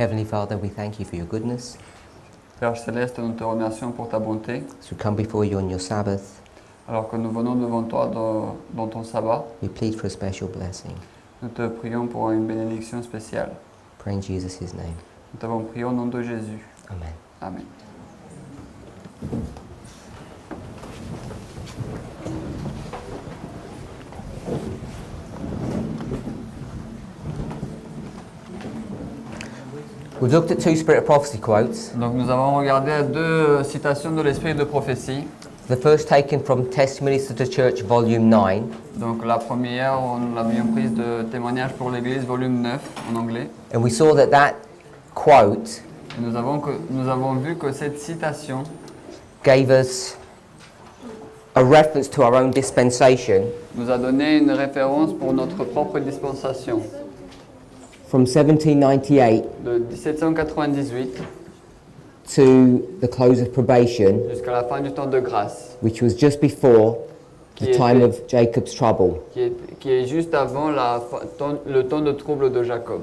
Heavenly Father, we thank you for your goodness. Père Céleste, nous te remercions pour ta bonté. As we come before you on your Sabbath, Alors que nous venons devant toi dans ton sabbat, we plead for a special blessing. nous te prions pour une bénédiction spéciale. Pray in Jesus' name. Nous t'avons prié au nom de Jésus. Amen. Amen. We've looked at two Spirit of Prophecy quotes. Donc nous avons regardé deux citations de l'Esprit de prophétie. The first taken from Testimonies to the Church, Volume 9. Donc la première, on l'avions prise de Témoignages pour l'Église, volume 9 en anglais. And we saw that quote Et nous avons vu que cette citation gave us a reference to our own dispensation nous a donné une référence pour notre propre dispensation. from 1798 De 1798 to the close of probation, jusqu'à la fin du temps de grâce, which was just before the Qui time était- of Jacob's trouble. qui est juste avant le temps de trouble de Jacob.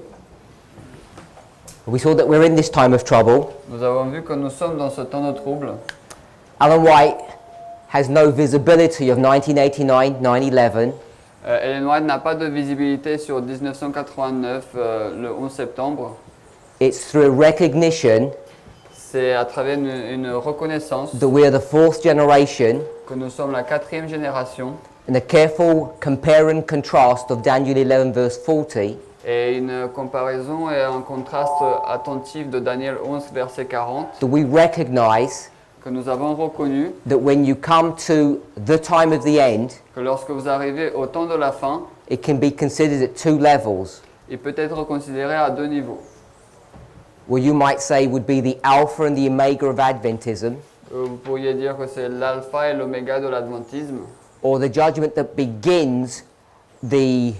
We saw that we're in this time of trouble. Nous avons vu que nous sommes dans ce temps de trouble. Alan White has no visibility of 1989, 9/11, Ellen White n'a pas de visibilité sur 1989, le 11 septembre. It's through a recognition C'est à travers une reconnaissance that we are the fourth generation que nous sommes la quatrième génération and a careful compare and contrast of Daniel 11 verse 40 et une comparaison et un contraste attentif de Daniel 11, verset 40, that we recognize que nous avons reconnu that when you come to the time of the end, que lorsque vous arrivez au temps de la fin, it can be considered at two levels. il peut être considéré à deux niveaux. Well, you might say would be the Alpha and the Omega of Adventism, Vous pourriez dire que c'est l'alpha et l'oméga de l'adventisme, or the judgment that begins the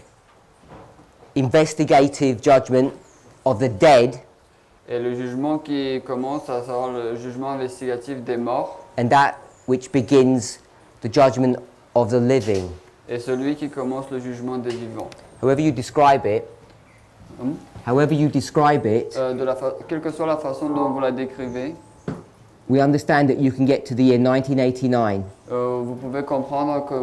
investigative judgment of the dead, et le jugement qui commence, à savoir le jugement investigatif des morts, and that which begins the judgment of the living. et celui qui commence le jugement des vivants. However you describe it, Quelle que soit la façon dont vous la décrivez, we understand that you can get to the year 1989 vous pouvez comprendre que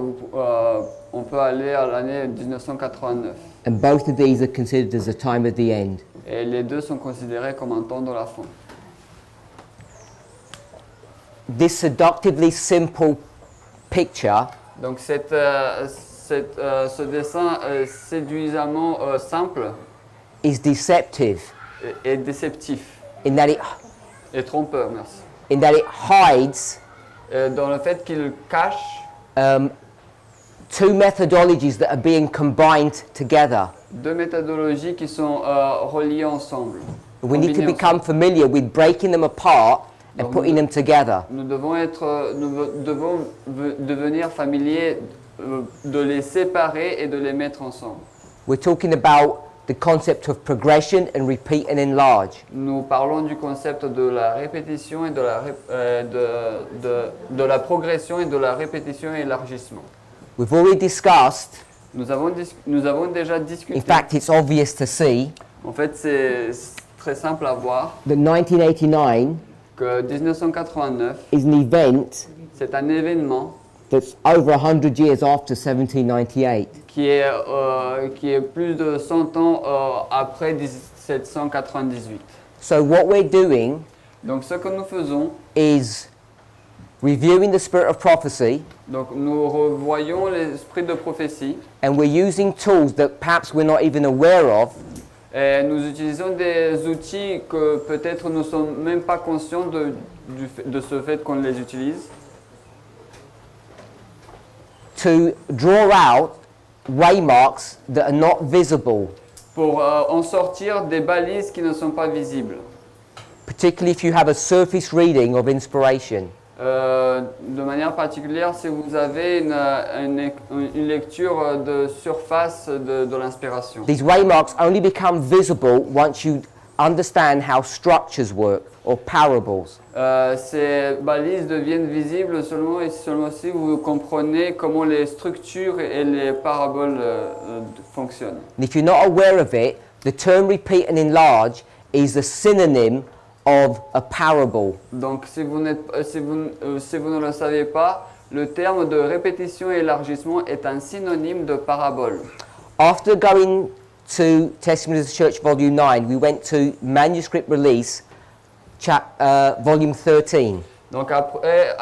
on peut aller à l'année 1989. and both of these are considered as the time of the end. Et les deux sont considérés comme un temps de la fin. This seductively simple picture Donc ce dessin séduisamment simple is deceptive est déceptif in that et trompeur, merci. it hides Dans le fait qu'il cache two methodologies that are being combined together. deux méthodologies qui sont reliées ensemble. We need to combinées become familiar with breaking them apart and Donc, putting them together. Nous devons devenir familiers de les séparer et de les mettre ensemble. We're talking about the concept of progression and repeat and enlarge. Nous parlons du concept de la répétition et de la progression et de la répétition et élargissement. We've already discussed, Nous avons déjà discuté. in fact it's obvious to see, En fait, c'est très simple à voir that 1989 que 1989, is an event c'est un événement that's over 100 years after 1798. qui est plus de 100 ans après 1798. So what we're doing Donc ce que nous faisons, is reviewing the spirit of prophecy, donc nous revoyons l'esprit de prophétie and we're using tools that perhaps we're not even aware of et nous utilisons des outils que peut-être nous ne sommes même pas conscients de ce fait qu'on les utilise to draw out waymarks that are not visible, pour en sortir des balises qui ne sont pas visibles. particularly if you have a surface reading of inspiration. De manière particulière, si vous avez une lecture de surface de l'inspiration. These waymarks only become visible once you understand how structures work, or parables. Ces balises deviennent visibles seulement si vous comprenez comment les structures et les paraboles fonctionnent. And if you're not aware of it, the term repeat and enlarge is a synonym of a parable. Donc si vous ne le savez pas, le terme de répétition et élargissement est un synonyme de parabole. After going to Testimony of the Church Volume 9, we went to Manuscript Release, Volume 13. Donc après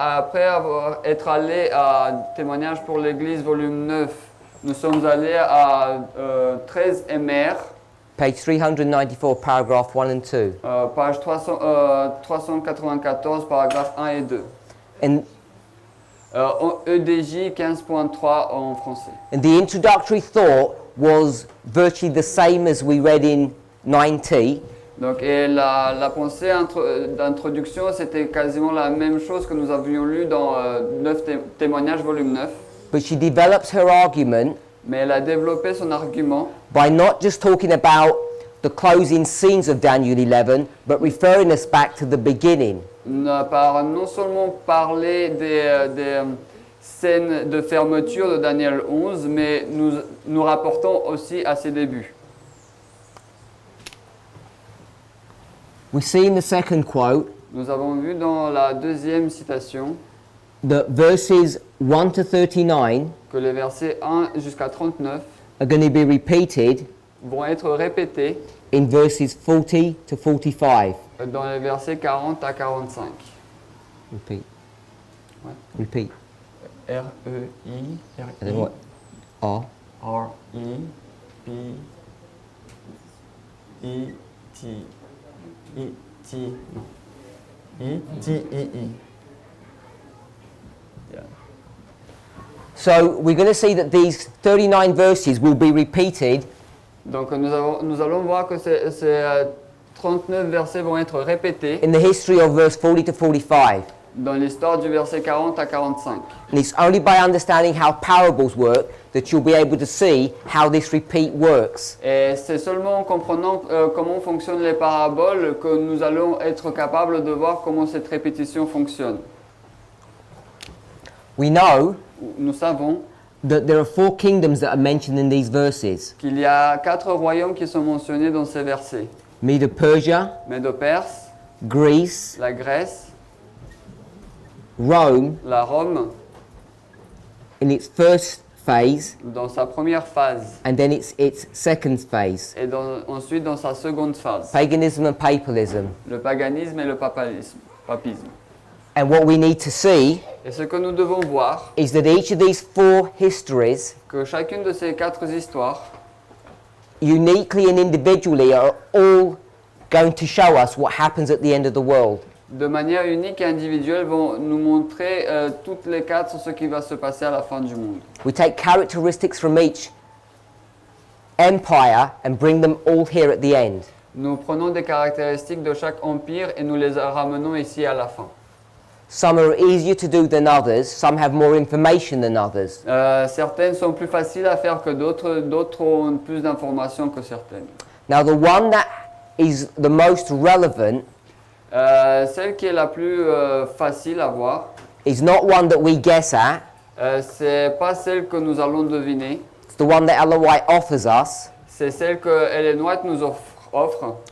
être allé à Témoignage pour l'Église, volume 9, nous sommes allés à 13 MR, Page 394, paragraph 1 and 2. page 394, paragraphes 1 et 2. And EDJ 15.3 en français. the introductory thought was virtually the same as we read in 9T, Donc, et la pensée d'introduction, c'était quasiment la même chose que nous avions lu dans 9 témoignages, volume 9. but she develops her argument Mais elle a développé son argument by not just talking about the closing scenes of Daniel 11, but referring us back to the beginning. par non seulement parler des scènes de fermeture de Daniel 11, mais nous rapportons aussi à ses débuts. We see in the second quote Nous avons vu dans la deuxième citation that verses 1 to 39 que les versets 1 jusqu'à 39 are going to be repeated vont être répétés in verses 40 to 45. dans les versets 40 à 45. Repeat. Ouais. Repeat. R-E-I, And then what? R. R-I-P-I-T. I-T. Non. I-T-I-I. Yeah. So we're going to see that these 39 verses will be repeated Donc nous allons voir que ces 39 versets vont être répétés in the history of verse 40 to 45. dans l'histoire du verset 40 à 45. And it's only by understanding how parables work that you'll be able to see how this repeat works. Et c'est seulement en comprenant comment fonctionnent les paraboles que nous allons être capables de voir comment cette répétition fonctionne. We know Nous savons that there are 4 kingdoms that are mentioned in these verses. qu'il y a 4 royaumes qui sont mentionnés dans ces versets. Medo-Persia, Médo-Perse, Greece, la Grèce, Rome la Rome in its first phase, dans sa première phase and then its second phase. et ensuite dans sa seconde phase. Paganism and papalism. Le paganisme et le papisme. And what we need to see Et ce que nous devons voir, is that each of these 4 histories, que chacune de ces 4 histoires, uniquely and individually, are all going to show us what happens at the end of the world. de manière unique et individuelle, vont nous montrer toutes les 4 ce qui va se passer à la fin du monde. We take characteristics from each empire and bring them all here at the end. Nous prenons des caractéristiques de chaque empire et nous les ramenons ici à la fin. Some are easier to do than others, some have more information than others. Certaines sont plus faciles à faire que d'autres ont plus d'informations que certaines. Now the one that is the most relevant Celle qui est la plus facile à voir, is not one that we guess at, c'est pas celle que nous allons deviner, it's the one that Ellen White offers us c'est celle que Ellen White nous offre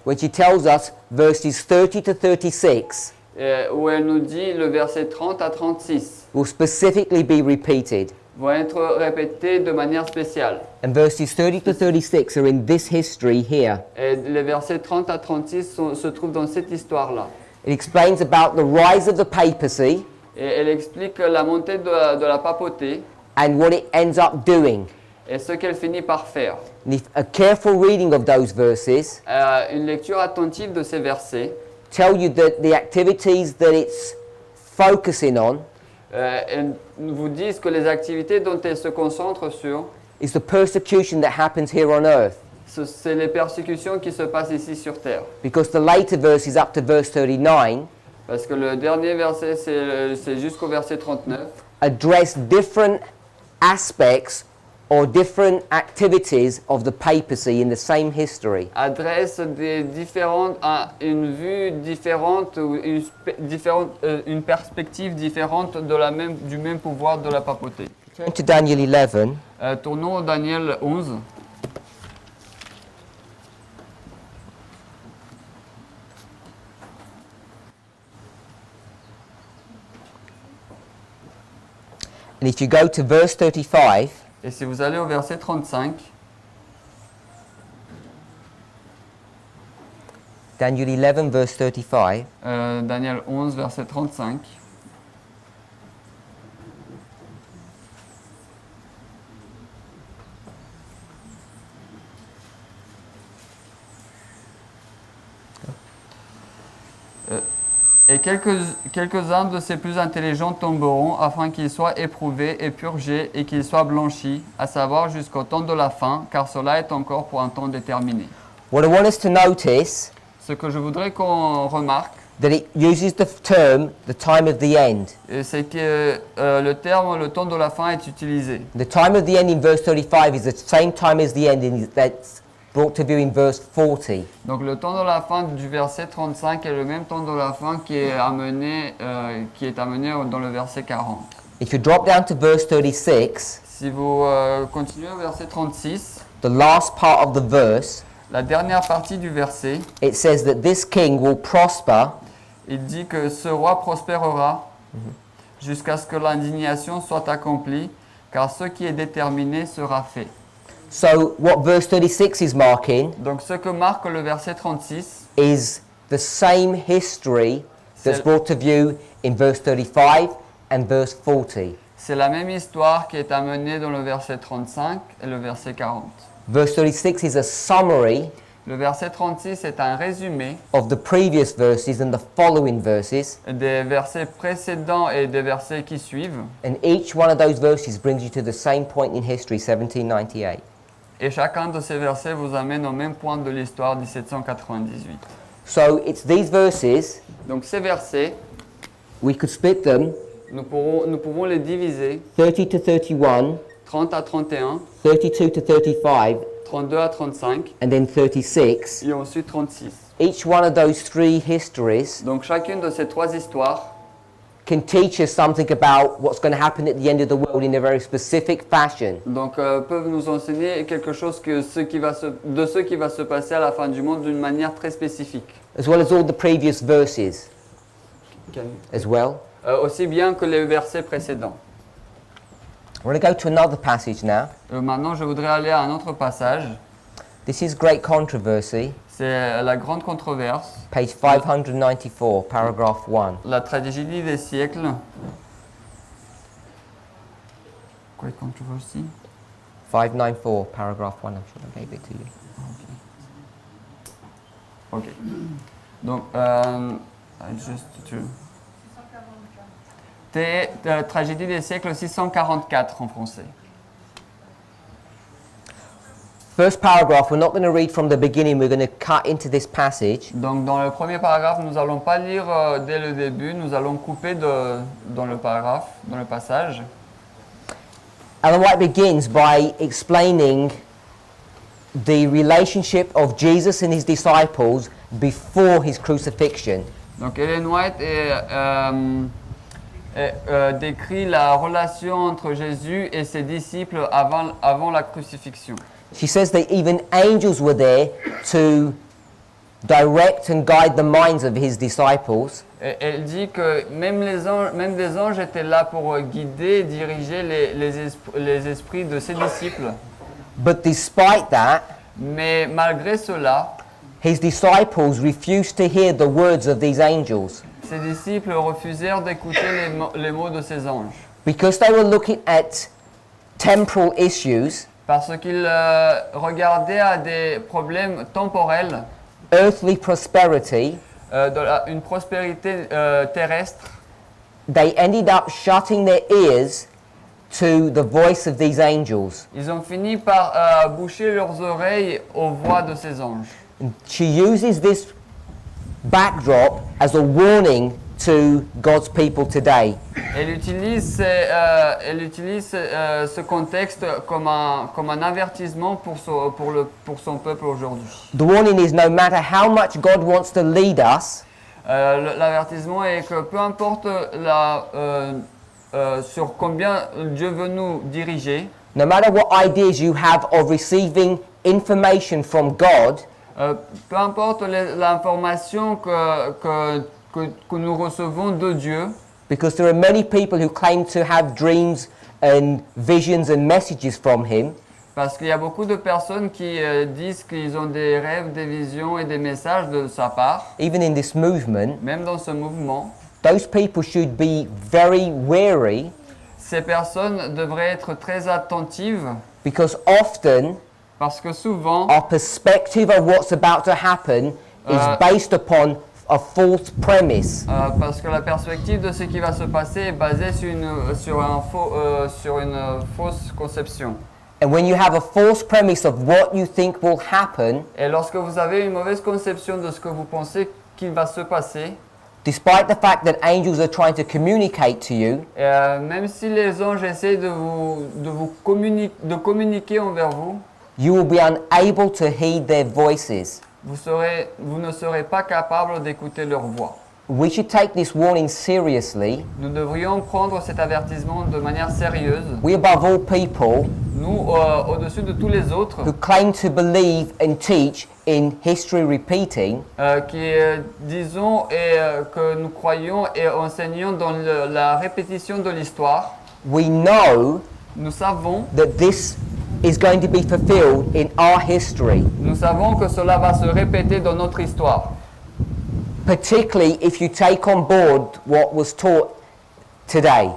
when she tells us verses 30 to 36 où elle nous dit le verset 30 à 36 will specifically be repeated. vont être répétés de manière spéciale. And verses 30 to 36 are in this history here. Et les versets 30 à 36 se trouvent dans cette histoire-là. It explains about the rise of the papacy Et elle explique la montée de la papauté and what it ends up doing. et ce qu'elle finit par faire. And if a careful reading of those verses Une lecture attentive de ces versets tell you that the activities that it's focusing on elles vous disent que les activités dont elle se concentre sur, is the persecution that happens here on earth. c'est les persécutions qui se passent ici sur terre. Because the later verses up to verse 39 Parce que le dernier verset, c'est jusqu'au verset 39, address different aspects or different activities of the papacy in the same history. adresse une vue différente, ou une perspective différente du même pouvoir de la papauté. Turn to Daniel 11. Tournons au Daniel 11. And if you go to verse 35, Et si vous allez au verset 35, Daniel 11, verse 35, Daniel 11, verset 35, et quelques-uns de ses plus intelligents tomberont afin qu'ils soient éprouvés et purgés et qu'ils soient blanchis, à savoir jusqu'au temps de la fin, car cela est encore pour un temps déterminé. what I want us to notice Ce que je voudrais qu'on remarque, that it uses the term the time of the end. c'est que le terme le temps de la fin est utilisé. The time of the end in verse 35 is the same time as the end that's brought to view in verse 40. Donc le temps de la fin du verset 35 est le même temps de la fin qui est amené dans le verset 40. If you drop down to verse 36, Si vous continuez au verset 36, the last part of the verse, la dernière partie du verset, it says that this king will prosper il dit que ce roi prospérera jusqu'à ce que l'indignation soit accomplie, car ce qui est déterminé sera fait. So what verse 36 is marking Donc ce que marque le verset 36, is the same history that's C'est- brought to view in verse 35 and verse 40. c'est la même histoire qui est amenée dans le verset 35 et le verset 40. Verse 36 is a summary Le verset 36 est un résumé of the previous verses and the following verses, des versets précédents et des versets qui suivent. and each one of those verses brings you to the same point in history, 1798. Et chacun de ces versets vous amène au même point de l'histoire 1798. So it's these verses, Donc ces versets, we could split them nous pouvons les diviser 30 to 31, 30 à 31, 32 to 35, 32 à 35 and then 36. et ensuite 36. Each one of those three histories Donc chacune de ces trois histoires can teach us something about what's going to happen at the end of the world in a very specific fashion. peuvent nous enseigner quelque chose de ce qui va se passer à la fin du monde d'une manière très spécifique. As well as all the previous verses as well. Aussi bien que les versets précédents. I want to go to another passage now. Maintenant, je voudrais aller à un autre passage. This is Great Controversy, C'est la grande controverse, page 594, paragraph 1. la tragédie des siècles. Great Controversy. 594, paragraph 1. I'm sure I gave it to you. Ok. Donc, tragédie des siècles 644 en français. First paragraph, we're not going to read from the beginning, we're going to cut into this passage. Donc, dans le premier paragraphe, nous n'allons pas lire dès le début, nous allons couper dans le paragraphe, dans le passage. Ellen White begins by explaining the relationship of Jesus and his disciples before his crucifixion. Donc, Ellen White décrit la relation entre Jésus et ses disciples avant la crucifixion. She says that even angels were there to direct and guide the minds of his disciples. Et elle dit que même des anges étaient là pour guider et diriger les esprits de ses disciples. But despite that, Mais malgré cela, his disciples refused to hear the words of these angels ses disciples refusèrent d'écouter les mots de ces anges. because they were looking at temporal issues, Parce qu'ils regardaient à des problèmes temporels, earthly prosperity. une prospérité terrestre. They ended up shutting their ears to the voice of these angels. Ils ont fini par boucher leurs oreilles aux voix de ces anges. And she uses this backdrop as a warning to God's people today. Elle utilise ce contexte comme un avertissement pour son peuple aujourd'hui. The warning is no matter how much God wants to lead us, L'avertissement est que peu importe sur combien Dieu veut nous diriger, no matter what ideas you have of receiving information from God, peu importe l'information que nous recevons de Dieu, because there are many people who claim to have dreams and visions and messages from him, Parce qu'il y a beaucoup de personnes qui disent qu'ils ont des rêves, des visions et des messages de sa part, even in this movement, même dans ce mouvement. those people should be very wary Ces personnes devraient être très attentives because often parce que souvent, our perspective of what's about to happen is based upon a false premise. parce que la perspective de ce qui va se passer est basée sur une fausse conception. And when you have a false premise of what you think will happen, Et lorsque vous avez une mauvaise conception de ce que vous pensez qu'il va se passer, despite the fact that angels are trying to communicate to you, même si les anges essaient de communiquer envers vous, you will be unable to heed their voices. vous ne serez pas capable d'écouter leur voix. We should take this warning seriously. Nous devrions prendre cet avertissement de manière sérieuse. We, above all people, Nous, au-dessus de tous les autres, who claim to believe and teach in history repeating, qui disons que nous croyons et enseignons dans la répétition de l'histoire, we know nous savons that this is going to be fulfilled in our history, que cela va se répéter dans notre histoire. particularly if you take on board what was taught today.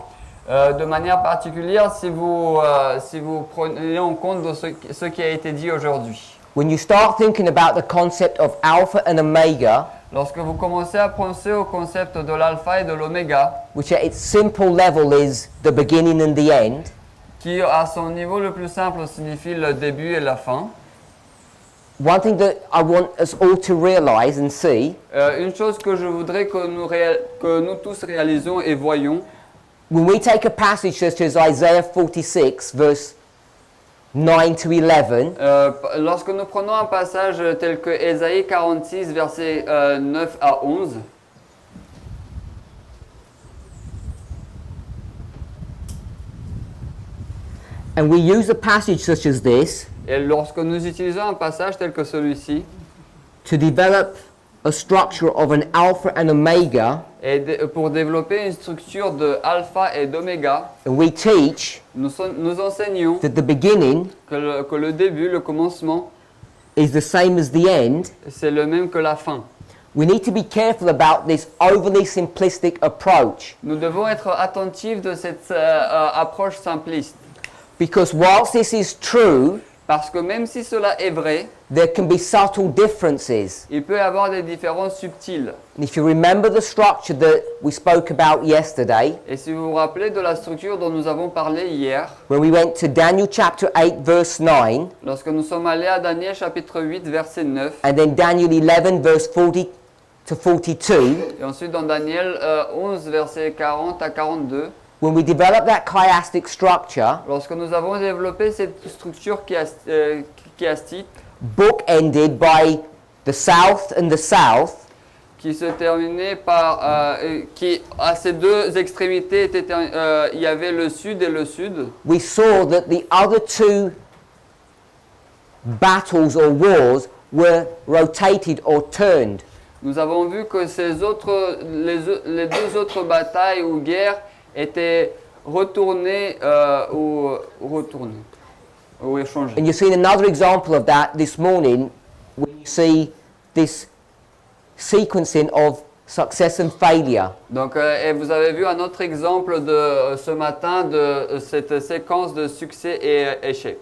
De manière particulière, si vous prenez en compte de ce qui a été dit aujourd'hui. When you start thinking about the concept of Alpha and Omega, Lorsque vous commencez à penser au concept de l'alpha et de l'oméga, which at its simple level is the beginning and the end, qui à son niveau le plus simple signifie le début et la fin, one thing that I want us all to realize and see, une chose que je voudrais que nous tous réalisons et voyons, when we take a passage such as Isaiah 46, verse 9 to 11, lorsque nous prenons un passage tel que Ésaïe 46, versets 9 à 11, and we use a passage such as this et lorsque nous utilisons un passage tel que celui-ci, to develop a structure of an Alpha and Omega, et pour développer une structure de alpha et d'oméga, and we teach nous enseignons that the beginning que le début, le commencement, is the same as the end. c'est le même que la fin. We need to be careful about this overly simplistic approach, Nous devons être attentifs de cette approche simpliste. because whilst this is true, Parce que même si cela est vrai, there can be subtle differences. il peut y avoir des différences subtiles. And if you remember the structure that we spoke about yesterday, Et si vous vous rappelez de la structure dont nous avons parlé hier, when we went to Daniel chapter 8 verse 9, lorsque nous sommes allés à Daniel chapitre 8 verset 9, and then Daniel 11 verse 40 to 42, et ensuite dans Daniel 11 verset 40 à 42, when we develop that chiastic structure, lorsque nous avons développé cette structure chiastique bookended by the south and the south, qui se terminait par, qui à ces deux extrémités il y avait le sud et le sud. we saw that the other two battles or wars were rotated or turned. Nous avons vu que les deux autres batailles ou guerres étaient retournées ou échangées. And you've seen another example of that this morning when you see this sequencing of success and failure. Donc, et vous avez vu un autre exemple de ce matin de cette séquence de succès et échec.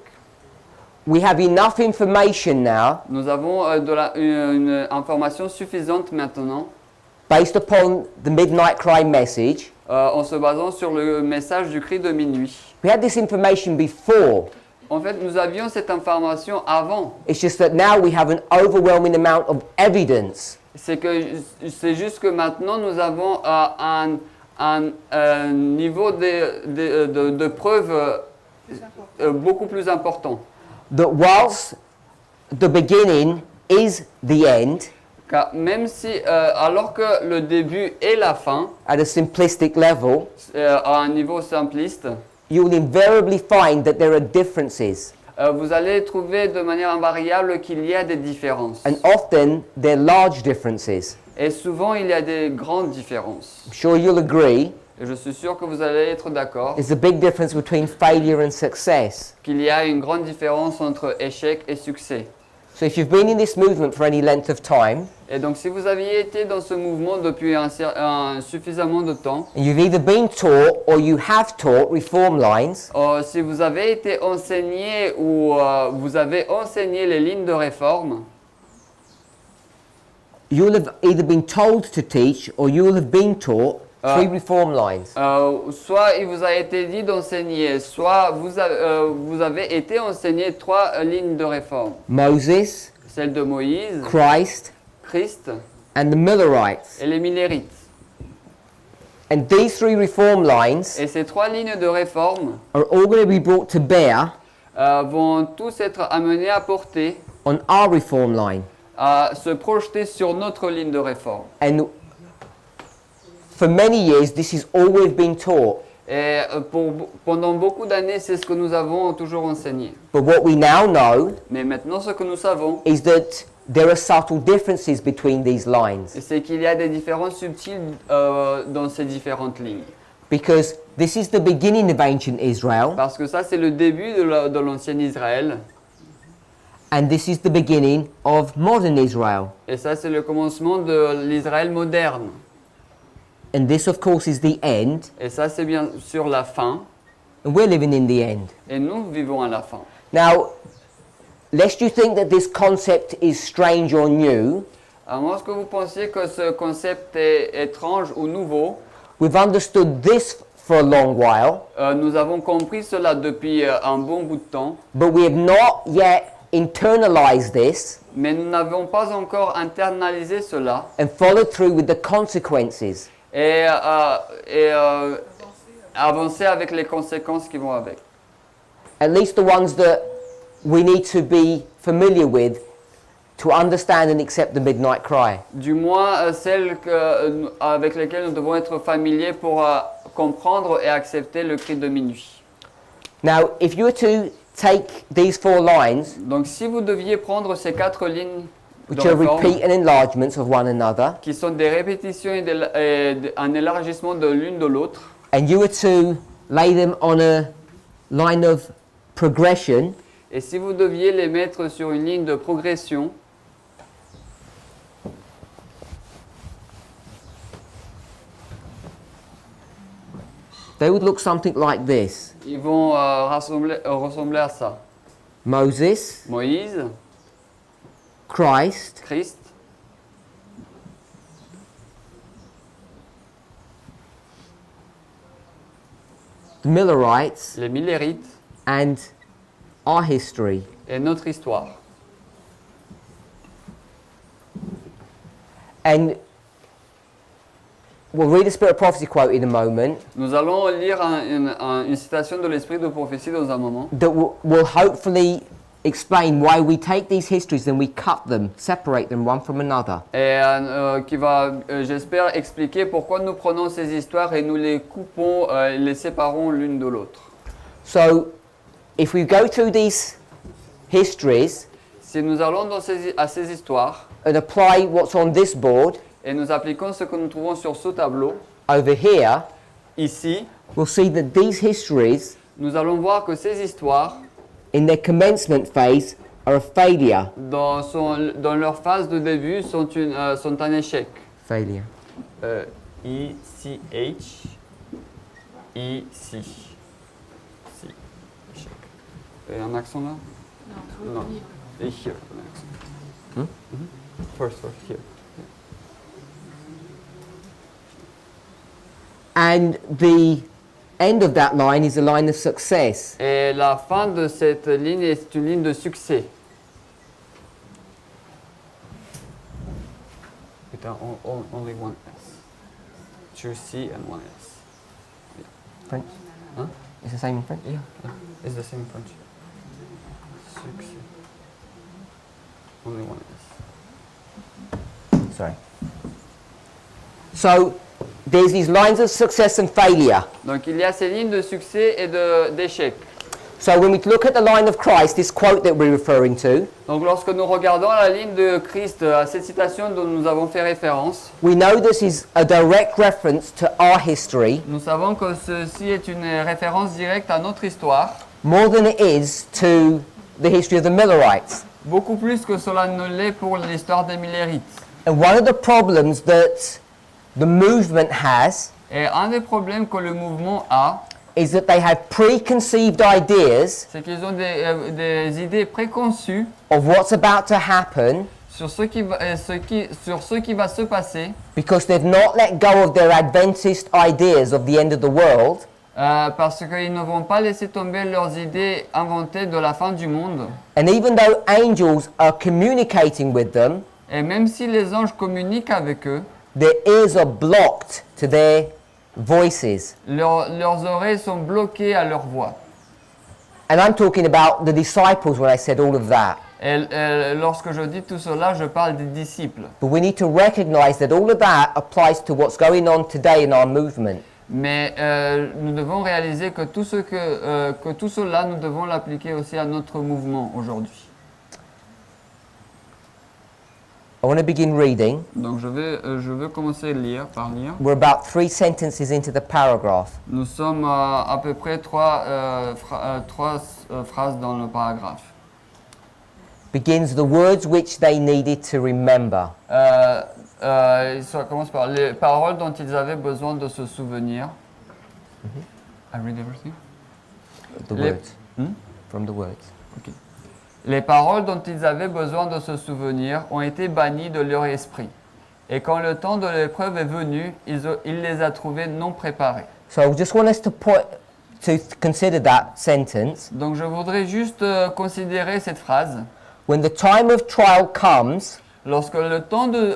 We have enough information now Nous avons une information suffisante maintenant based upon the midnight cry message. en se basant sur le message du cri de minuit. We had this information before. En fait, nous avions cette information avant. It's just that now we have an overwhelming amount of evidence. C'est juste que maintenant nous avons un niveau de preuves beaucoup plus important. That whilst the beginning is the end, Car même si, alors que le début et la fin, at a simplistic level, à un niveau simpliste, you will invariably find that there are differences. vous allez trouver de manière invariable qu'il y a des différences. And often they're large differences. Et souvent, il y a des grandes différences. I'm sure you'll agree Et je suis sûr que vous allez être d'accord is the big difference between failure and success. qu'il y a une grande différence entre échec et succès. So if you've been in this movement for any length of time, Et donc si vous aviez été dans ce mouvement depuis suffisamment de temps, and you've either been taught or you have taught reform lines, si vous avez été enseigné ou vous avez enseigné les lignes de réforme, you'll have either been told to teach or you'll have been taught 3 reform lines. soit il vous a été dit d'enseigner, soit vous avez été enseigné 3 lignes de réforme. Moses, Celle de Moïse, Christ, Christ and the Millerites. et les Millérites. And these 3 reform lines Et ces 3 lignes de réforme are all going to be brought to bear vont tous être amenés à porter, on our reform line. à se projeter sur notre ligne de réforme. And for many years, this is all we've been taught. Et pendant beaucoup d'années, c'est ce que nous avons toujours enseigné. But what we now know Mais maintenant, ce que nous savons, is that there are subtle differences between these lines. c'est qu'il y a des différences subtiles dans ces différentes lignes. Because this is the beginning of ancient Israel, Parce que ça, c'est le début de l'ancien Israël. and this is the beginning of modern Israel. Et ça, c'est le commencement de l'Israël moderne. And this, of course, is the end, Et ça, c'est bien sûr la fin. and we're living in the end. Et nous vivons à la fin. Now, lest you think that this concept is strange or new, À moins que vous pensiez que ce concept est étrange ou nouveau, we've understood this for a long while, nous avons compris cela depuis un bon bout de temps, but we have not yet internalized this mais nous n'avons pas encore internalisé cela and followed through with the consequences. et avancer avec les conséquences qui vont avec. At least the ones that we need to be familiar with to understand and accept the midnight cry. Du moins celles avec lesquelles nous devons être familiers pour comprendre et accepter le cri de minuit. Now, if you were to take these 4 lines, Donc si vous deviez prendre ces 4 lignes de which are réforme, repeat and enlargements of one another, qui sont des répétitions et un élargissement de l'une de l'autre, and you were to lay them on a line of progression, et si vous deviez les mettre sur une ligne de progression, they would look something like this. ils vont ressembler à ça. Moses, Moïse, Christ, Christ, the Millerites, les Millérites and our history. et notre histoire. And we'll read a Spirit of Prophecy quote in a moment Nous allons lire une citation de l'Esprit de prophétie dans un moment that will hopefully explain why we take these histories and we cut them, separate them one from another. et qui va, j'espère, expliquer pourquoi nous prenons ces histoires et nous les coupons, les séparons l'une de l'autre. So, if we go through these histories Si nous allons à ces histoires and apply what's on this board et nous appliquons ce que nous trouvons sur ce tableau, over here, ici, we'll see that these histories, nous allons voir que ces histoires, in their commencement phase, are a failure. dans leur phase de début, sont un échec. Failure. I-C-H, I-C. Si. Échec. Il y a un accent là? Non. Et here, un accent. First, here. And the end of that line is a line of success. Et la fin de cette ligne est une ligne de succès. With only one S. Two C and one S. French? Huh? It's the same in French? Yeah, it's the same French. Succès. Only one S. Sorry. So, there's these lines of success and failure. Donc il y a ces lignes de succès et d'échec. So when we look at the line of Christ, this quote that we're referring to, Donc lorsque nous regardons la ligne de Christ, à cette citation dont nous avons fait référence, we know this is a direct reference to our history nous savons que ceci est une référence directe à notre histoire, more than it is to the history of the Millerites. beaucoup plus que cela ne l'est pour l'histoire des Millérites. And one of the problems that the movement has Et un des problèmes que le mouvement a, is that they have preconceived ideas c'est qu'ils ont des idées préconçues of what's about to happen sur ce qui va se passer, because they've not let go of their Adventist ideas of the end of the world, parce qu'ils ne vont pas laisser tomber leurs idées inventées de la fin du monde. and even though angels are communicating with them, Et même si les anges communiquent avec eux, their ears are blocked to their voices. leurs oreilles sont bloquées à leur voix. And I'm talking about the disciples when I said all of that. Et lorsque je dis tout cela, je parle des disciples. But we need to recognize that all of that applies to what's going on today in our movement. Mais nous devons réaliser que tout cela, nous devons l'appliquer aussi à notre mouvement aujourd'hui. I want to begin reading. Donc je veux commencer par lire. We're about 3 sentences into the paragraph. Nous sommes à peu près trois phrases dans le paragraphe. Begins the words which they needed to remember. Ça commence par les paroles dont ils avaient besoin de se souvenir. I read everything? The Les- words. From the words. Ok. Les paroles dont ils avaient besoin de se souvenir ont été bannies de leur esprit. Et quand le temps de l'épreuve est venu, il les a trouvées non préparées. So I just want us to consider that sentence. Donc je voudrais juste considérer cette phrase. When the time of trial comes, Lorsque le temps de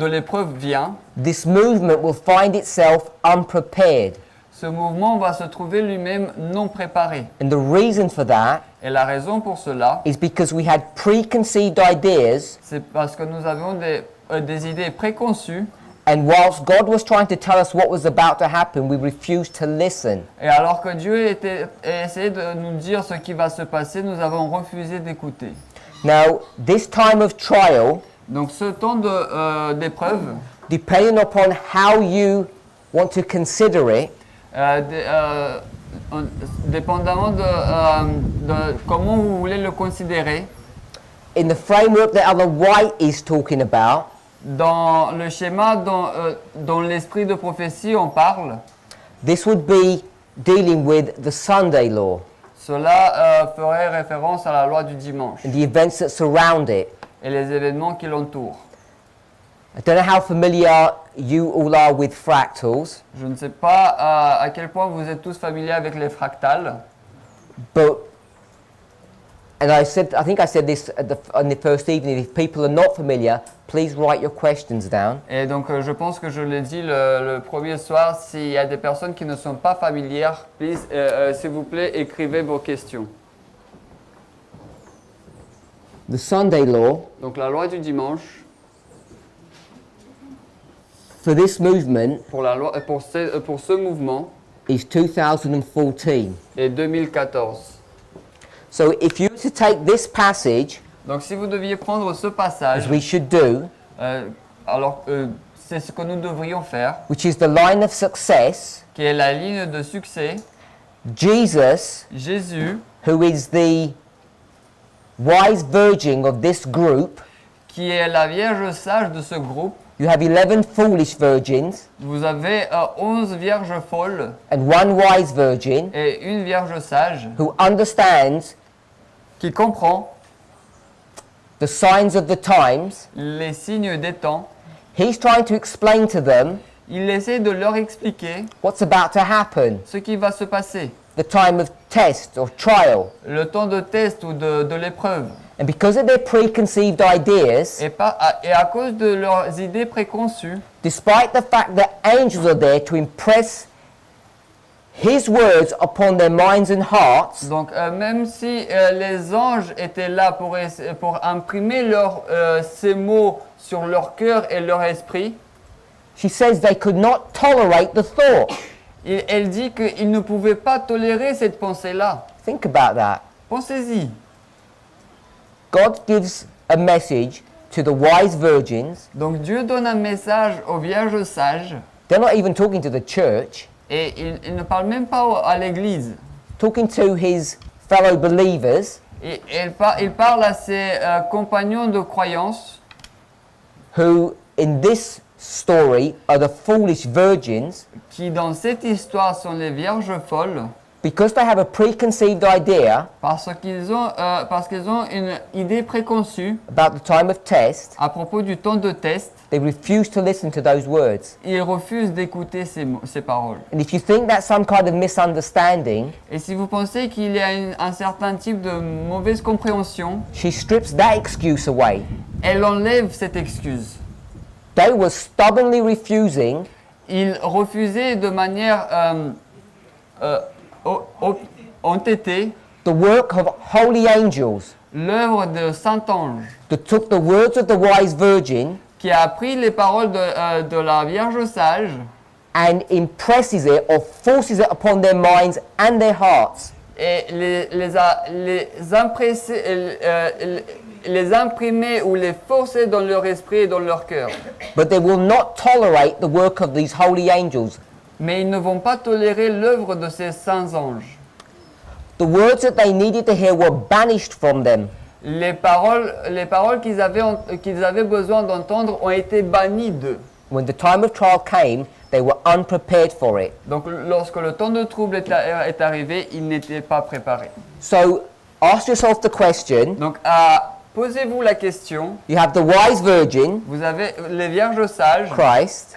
l'épreuve vient, this movement will find itself unprepared. ce mouvement va se trouver lui-même non préparé. And the reason for that Et la raison pour cela, is because we had preconceived ideas, c'est parce que nous avions des idées préconçues. and whilst God was trying to tell us what was about to happen, we refused to listen. Et alors que Dieu essayait de nous dire ce qui va se passer, nous avons refusé d'écouter. Now, this time of trial, Donc ce temps d'épreuve, depending upon how you want to consider it, dépendamment de comment vous voulez le considérer, in the framework that Ellen White is talking about, dans le schéma dont l'esprit de prophétie on parle, this would be dealing with the Sunday law cela ferait référence à la loi du dimanche and the events that surround it. et les événements qui l'entourent. I don't know how familiar you all are with fractals, Je ne sais pas à quel point vous êtes tous familiers avec les fractales, but and I think I said this on the first evening. If people are not familiar, please write your questions down. et donc je pense que je l'ai dit le premier soir, s'il y a des personnes qui ne sont pas familières, please, s'il vous plaît, écrivez vos questions. The Sunday law Donc la loi du dimanche, for this movement pour ce mouvement, is 2014. est 2014. So if you were to take this passage, Donc si vous deviez prendre ce as passage, we should do, c'est ce que nous devrions faire, which is the line of success, qui est la ligne de succès, Jesus, Jésus, who is the wise virgin of this group, qui est la Vierge sage de ce groupe. you have 11 foolish virgins Vous avez 11 vierges folles and 1 wise virgin et une vierge sage who understands qui comprend the signs of the times. les signes des temps. He's trying to explain to them Il essaie de leur expliquer what's about to happen, ce qui va se passer, the time of test or trial. le temps de test ou de l'épreuve. And because of their preconceived ideas, Et à cause de leurs idées préconçues, despite the fact that angels are there to impress His words upon their minds and hearts, donc même si les anges étaient là pour imprimer ces mots sur leur cœur et leur esprit, she says they could not tolerate the thought. Elle dit qu'il ne pouvait pas tolérer cette pensée-là. Think about that. Pensez-y. God gives a message to the wise virgins. Donc Dieu donne un message aux vierges sages They're not even talking to the church, et il ne parle même pas à l'église. talking to his fellow believers Et il parle à ses compagnons de croyance who, in this story, are the foolish virgins qui, dans cette histoire, sont les vierges folles because they have a preconceived idea parce qu'ils ont une idée préconçue about the time of test. à propos du temps de test. They refuse to listen to those words. Ils refusent d'écouter ces paroles. And if you think that's some kind of misunderstanding, Et si vous pensez qu'il y a un certain type de mauvaise compréhension, she strips that excuse away. elle enlève cette excuse. They were stubbornly refusing Ils refusaient de manière entêtée the work of holy angels l'œuvre de Saint-Ange that took the words of the wise virgin qui a pris les paroles de la Vierge sage and impresses it or forces it upon their minds and their hearts. et les imprimer ou les forcer dans leur esprit et dans leur cœur. But they will not tolerate the work of these holy angels. Mais ils ne vont pas tolérer l'œuvre de ces saints anges. The words that they needed to hear were banished from them. Les paroles qu'ils avaient besoin d'entendre ont été bannies d'eux. When the time of trial came, they were unprepared for it. Donc lorsque le temps de trouble est arrivé, ils n'étaient pas préparés. So ask yourself the question. Donc posez-vous la question, You have the wise virgin, vous avez les vierges sages, Christ,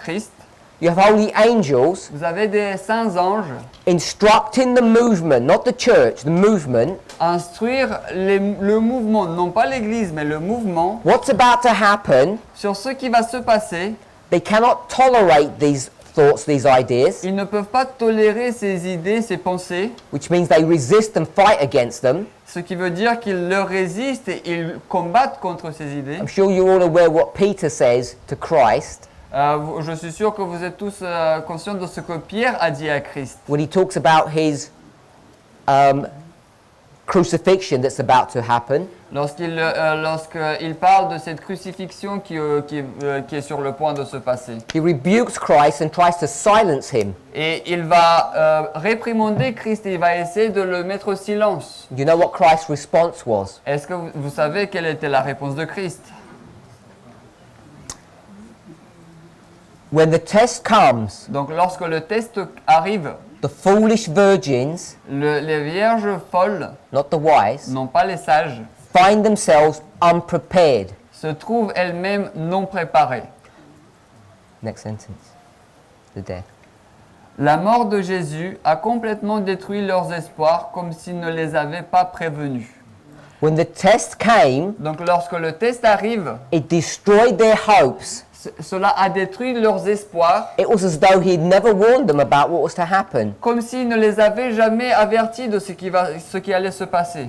you have holy angels vous avez des saints anges, instructing the movement, not the church, the movement. instruire le mouvement, non pas l'église, mais le mouvement, What's about to happen? sur ce qui va se passer. They cannot tolerate these thoughts, these ideas, Ils ne peuvent pas tolérer ces idées, ces pensées, which means they resist and fight against them. ce qui veut dire qu'ils leur résistent et ils combattent contre ces idées. I'm sure you're all aware what Peter says to Christ Je suis sûr que vous êtes tous conscients de ce que Pierre a dit à Christ. when he talks about his crucifixion that's about to happen. Lorsqu'il parle de cette crucifixion qui est sur le point de se passer. He rebukes Christ and tries to silence him. Et il va réprimander Christ et il va essayer de le mettre au silence. You know what Christ's response was? Est-ce que vous savez quelle était la réponse de Christ? When the test comes, Donc lorsque le test arrive, the foolish virgins, les vierges folles, not the wise, non pas les sages, find themselves unprepared. se trouvent elles-mêmes non préparées. Next sentence. The death. La mort de Jésus a complètement détruit leurs espoirs comme s'il ne les avait pas prévenus. When the test came, Donc lorsque le test arrive, it destroyed their hopes. cela a détruit leurs espoirs It was as though he had never warned them about what was to happen. comme s'il ne les avait jamais avertis de ce qui allait se passer.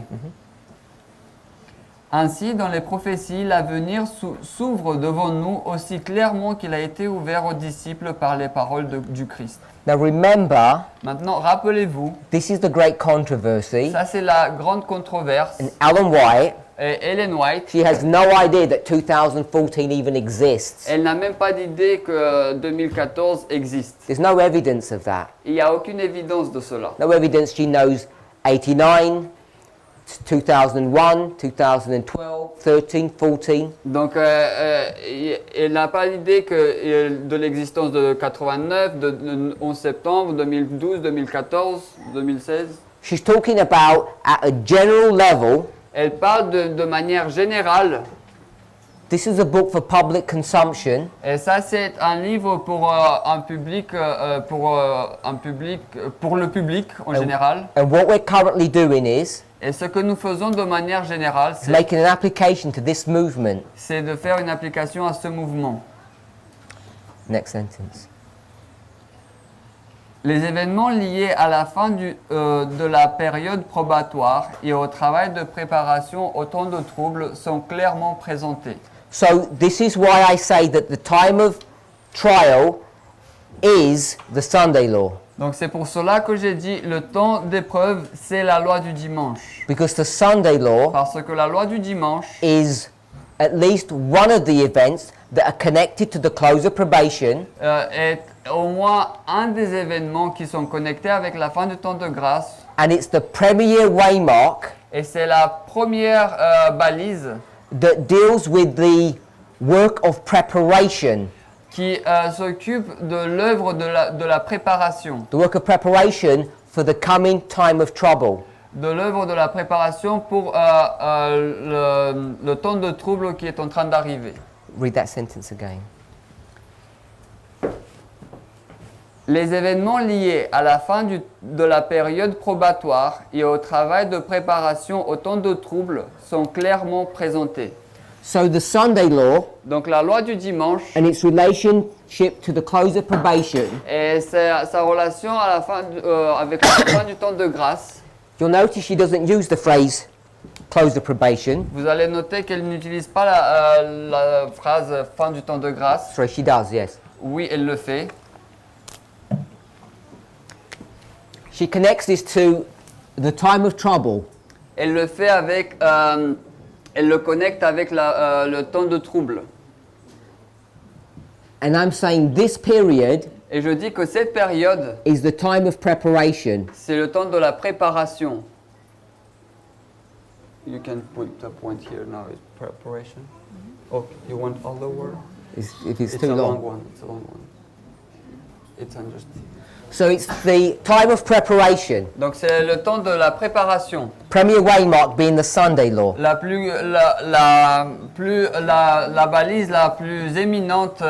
Ainsi, dans les prophéties, l'avenir s'ouvre devant nous aussi clairement qu'il a été ouvert aux disciples par les paroles du Christ. Now remember, Maintenant, rappelez-vous, this is the great controversy. ça c'est la grande controverse. And Ellen White, Et Ellen White, she has no idea that 2014 even exists. elle n'a même pas d'idée que 2014 existe. There's no evidence of that. Il n'y a aucune évidence de cela. No evidence she knows 89, 2001, 2012, 13, 14. Donc, elle n'a pas d'idée de l'existence de 89, de 11 septembre, 2012, 2014, 2016. She's talking about at a general level. Elle parle de manière générale. This is a book for public consumption. Et ça, c'est un livre pour le public en général. And what we're currently doing is Et ce que nous faisons de manière générale, making an application to this movement. c'est de faire une application à ce mouvement. Next sentence. Les événements liés à la fin de la période probatoire et au travail de préparation au temps de trouble sont clairement présentés. So this is why I say that the time of trial is the Sunday law. Donc c'est pour cela que j'ai dit le temps d'épreuve, c'est la loi du dimanche. Because the Sunday law Parce que la loi du dimanche is at least one of the events that are connected to the close of probation est au moins un des événements qui sont connectés avec la fin du temps de grâce. and it's the premier waymark Et c'est la première balise that deals with the work of preparation. qui s'occupe de l'œuvre de la préparation. The work of preparation for the coming time of trouble. De l'œuvre de la préparation pour le temps de trouble qui est en train d'arriver. Read that sentence again. Les événements liés à la fin de la période probatoire et au travail de préparation au temps de trouble sont clairement présentés. So the Sunday law Donc la loi du dimanche and its relationship to the close of probation, et sa relation à la fin avec la fin du temps de grâce. you'll notice she doesn't use the phrase close of probation. Vous allez noter qu'elle n'utilise pas la phrase fin du temps de grâce. Sorry, she does, yes. Oui, elle le fait. She connects this to the time of trouble. Elle le fait avec, elle le connecte avec le temps de trouble. And I'm saying this period Et je dis que cette période, is the time of preparation. c'est le temps de la préparation. You can put the point here now. Is preparation. Oh, you want all the word? If it's It's too a long long. one. It's a long one. It's understood. So it's the time of preparation. Donc c'est le temps de la préparation. Premier waymark being the Sunday law. La balise la plus éminente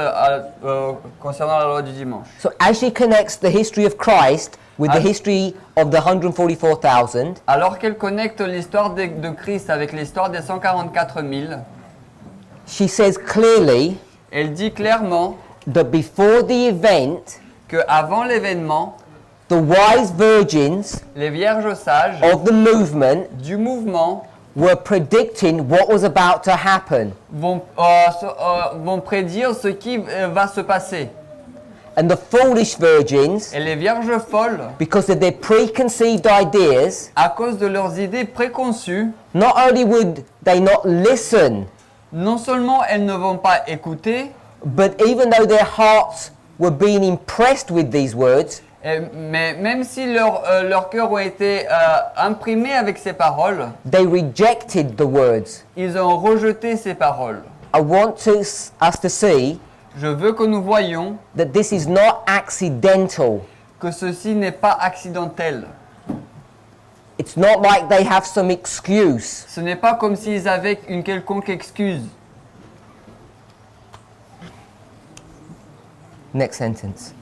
concernant la loi du dimanche. So as she connects the history of Christ with the history of the 144,000, Alors qu'elle connecte l'histoire de Christ avec l'histoire des 144 000, she says clearly elle dit clairement that before the event, qu'avant l'événement, the wise virgins les vierges sages of the movement du mouvement were predicting what was about to happen. vont prédire ce qui va se passer. And the foolish virgins, Et les vierges folles, because of their preconceived ideas, à cause de leurs idées préconçues, not only would they not listen, non seulement elles ne vont pas écouter, but even though their hearts were being impressed with these words, mais même si leur cœur ont été imprimés avec ces paroles, they rejected the words. ils ont rejeté ces paroles. I want us to see Je veux que nous voyions that this is not accidental. que ceci n'est pas accidentel. It's not like they have some excuse. Ce n'est pas comme s'ils avaient une quelconque excuse. Next sentence.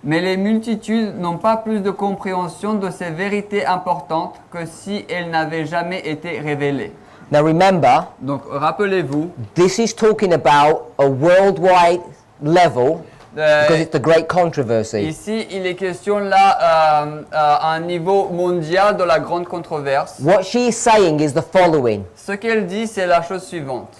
Mais les multitudes n'ont pas plus de compréhension de ces vérités importantes que si elles n'avaient jamais été révélées. Now remember, Donc rappelez-vous, this is talking about a worldwide level because it's the great controversy. ici il est question là à un niveau mondial de la grande controverse. What she is saying is the following. Ce qu'elle dit, c'est la chose suivante.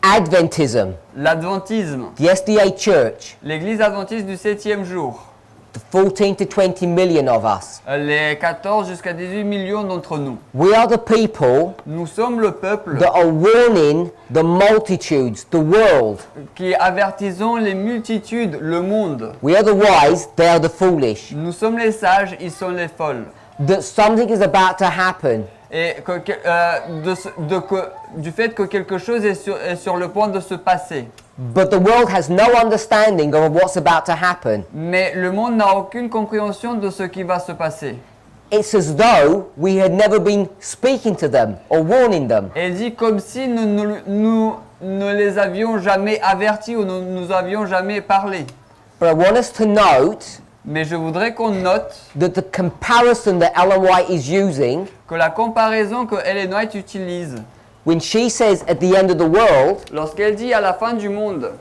Adventism, L'adventisme, the SDA Church, l'église adventiste du 7e jour, the 14 to 20 million of us, les 14 jusqu'à 18 millions d'entre nous. we are the people Nous sommes le peuple that are warning the multitudes, the world. qui avertissons les multitudes, le monde. We are the wise, they are the foolish. Nous sommes les sages, ils sont les folles. That something is about to happen. Et du fait que quelque chose est sur le point de se passer. But the world has no understanding of what's about to happen. Mais le monde n'a aucune compréhension de ce qui va se passer. It's as though we had never been speaking to them or warning them. Elle dit comme si nous ne les avions jamais avertis ou nous avions jamais parlé. But I want us to note Mais je voudrais qu'on note that the comparison that Ellen White is using que la comparaison que Ellen White utilise when she says at the end of the world, lorsqu'elle dit à la fin du monde,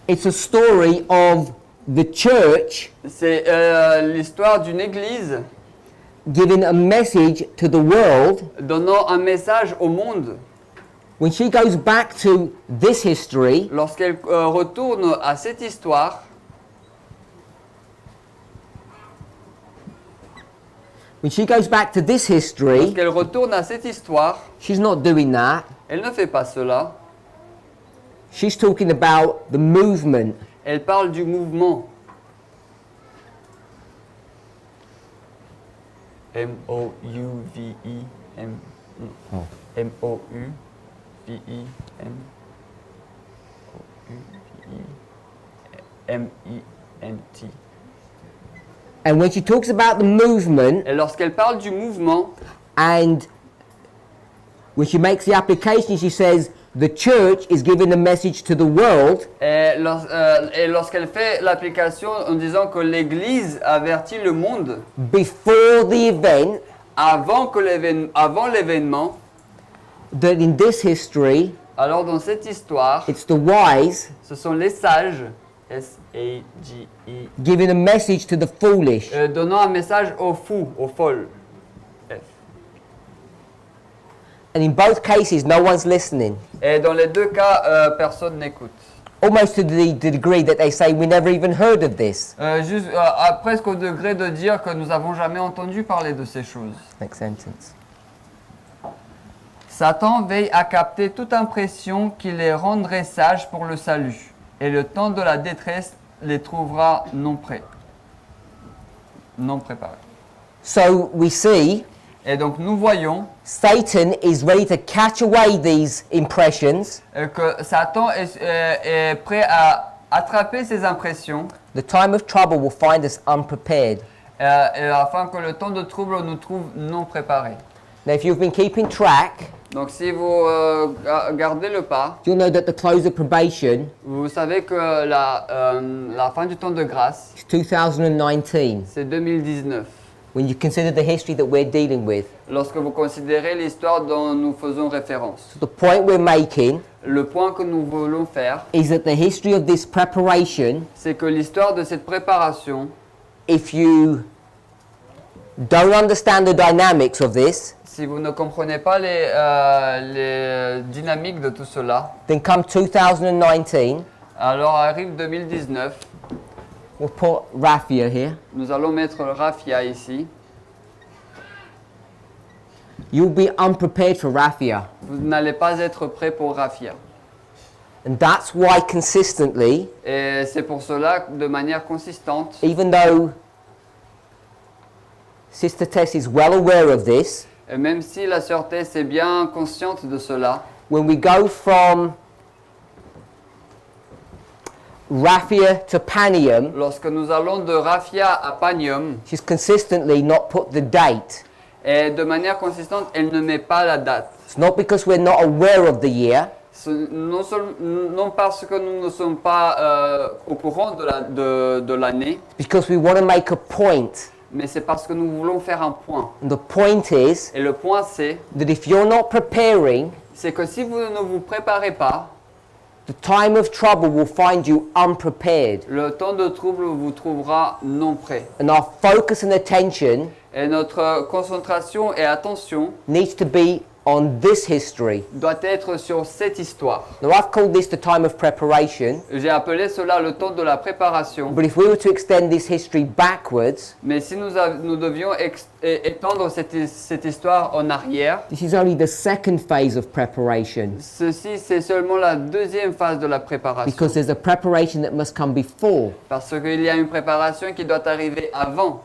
it's a story of the church c'est l'histoire d'une église giving a message to the world donnant un message au monde when she goes back to this history, lorsqu'elle retourne à cette histoire, lorsqu'elle retourne à cette histoire, she's not doing that. elle ne fait pas cela. She's talking about the movement. Elle parle du mouvement. M-O-U-V-I-M. Oh. M-O-U-V-I-M-O-U-V-I-M-I-N-T. And when she talks about the movement, Et lorsqu'elle parle du mouvement, and when she makes the application, she says the church is giving a message to the world. et lorsqu'elle fait l'application en disant que l'Église avertit le monde Before the event, avant l'événement, that in this history, alors dans cette histoire, it's the wise ce sont les sages, S-A-G-E, giving a message to the foolish. donnant un message aux fous, aux folles. F. And in both cases, no one's listening. Et dans les deux cas, personne n'écoute. Almost to the degree that they say, we never even heard of this. Presque au degré de dire que nous n'avons jamais entendu parler de ces choses. Next sentence. Satan veille à capter toute impression qui les rendrait sages pour le salut, et le temps de la détresse les trouvera non prêts, non préparés. So we see Et donc nous voyons Satan is ready to catch away these impressions. que Satan est prêt à attraper ces impressions, The time of trouble will find us unprepared. et afin que le temps de trouble nous trouve non préparés. Now, if you've been keeping track, Donc si vous gardez le pas, you'll know that the close of probation vous savez que la fin du temps de grâce, is 2019. c'est 2019. When you consider the history that we're dealing with, Lorsque vous considérez l'histoire dont nous faisons référence. the point we're making Le point que nous voulons faire, is that the history of this preparation, c'est que l'histoire de cette préparation, if you don't understand the dynamics of this, si vous ne comprenez pas les dynamiques de tout cela, then come 2019, alors arrive 2019, we'll put Raffia here, nous allons mettre Raffia ici. you'll be unprepared for Raffia. Vous n'allez pas être prêt pour Raffia. And that's why consistently, Et c'est pour cela, de manière consistante, even though Sister Tess is well aware of this, et même si la sœur Tess est bien consciente de cela, when we go from Raffia to Panium, lorsque nous allons de Raffia à Panium, she's consistently not put the date. et de manière consistante, elle ne met pas la date. It's not because we're not aware of the year, Non parce que nous ne sommes pas au courant de l'année, because we want to make a point. mais c'est parce que nous voulons faire un point. And the point is Et le point c'est that if you're not preparing, que si vous ne vous préparez pas, the time of trouble will find you unprepared. le temps de trouble vous trouvera non prêt. And our focus and attention Et notre concentration et attention needs to be on this history. doit être sur cette histoire. Now, I've called this the time of preparation, J'ai appelé cela le temps de la préparation. but if we were to extend this history backwards, Mais si nous devions étendre cette histoire en arrière, this is only the second phase of preparation, ceci c'est seulement la deuxième phase de la préparation. because there's a preparation that must come before. Parce qu'il y a une préparation qui doit arriver avant.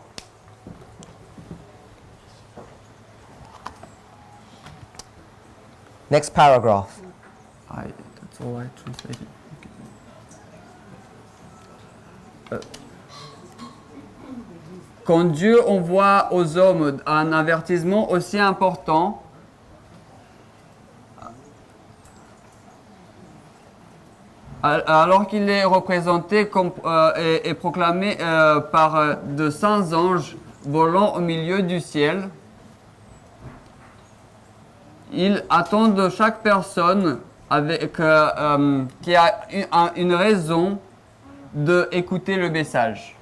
Next paragraph. That's all I translated. Quand Dieu envoie aux hommes un avertissement aussi important, alors qu'il est représenté et proclamé par de saints anges volant au milieu du ciel, il attend de chaque personne qui a une raison d'écouter le message.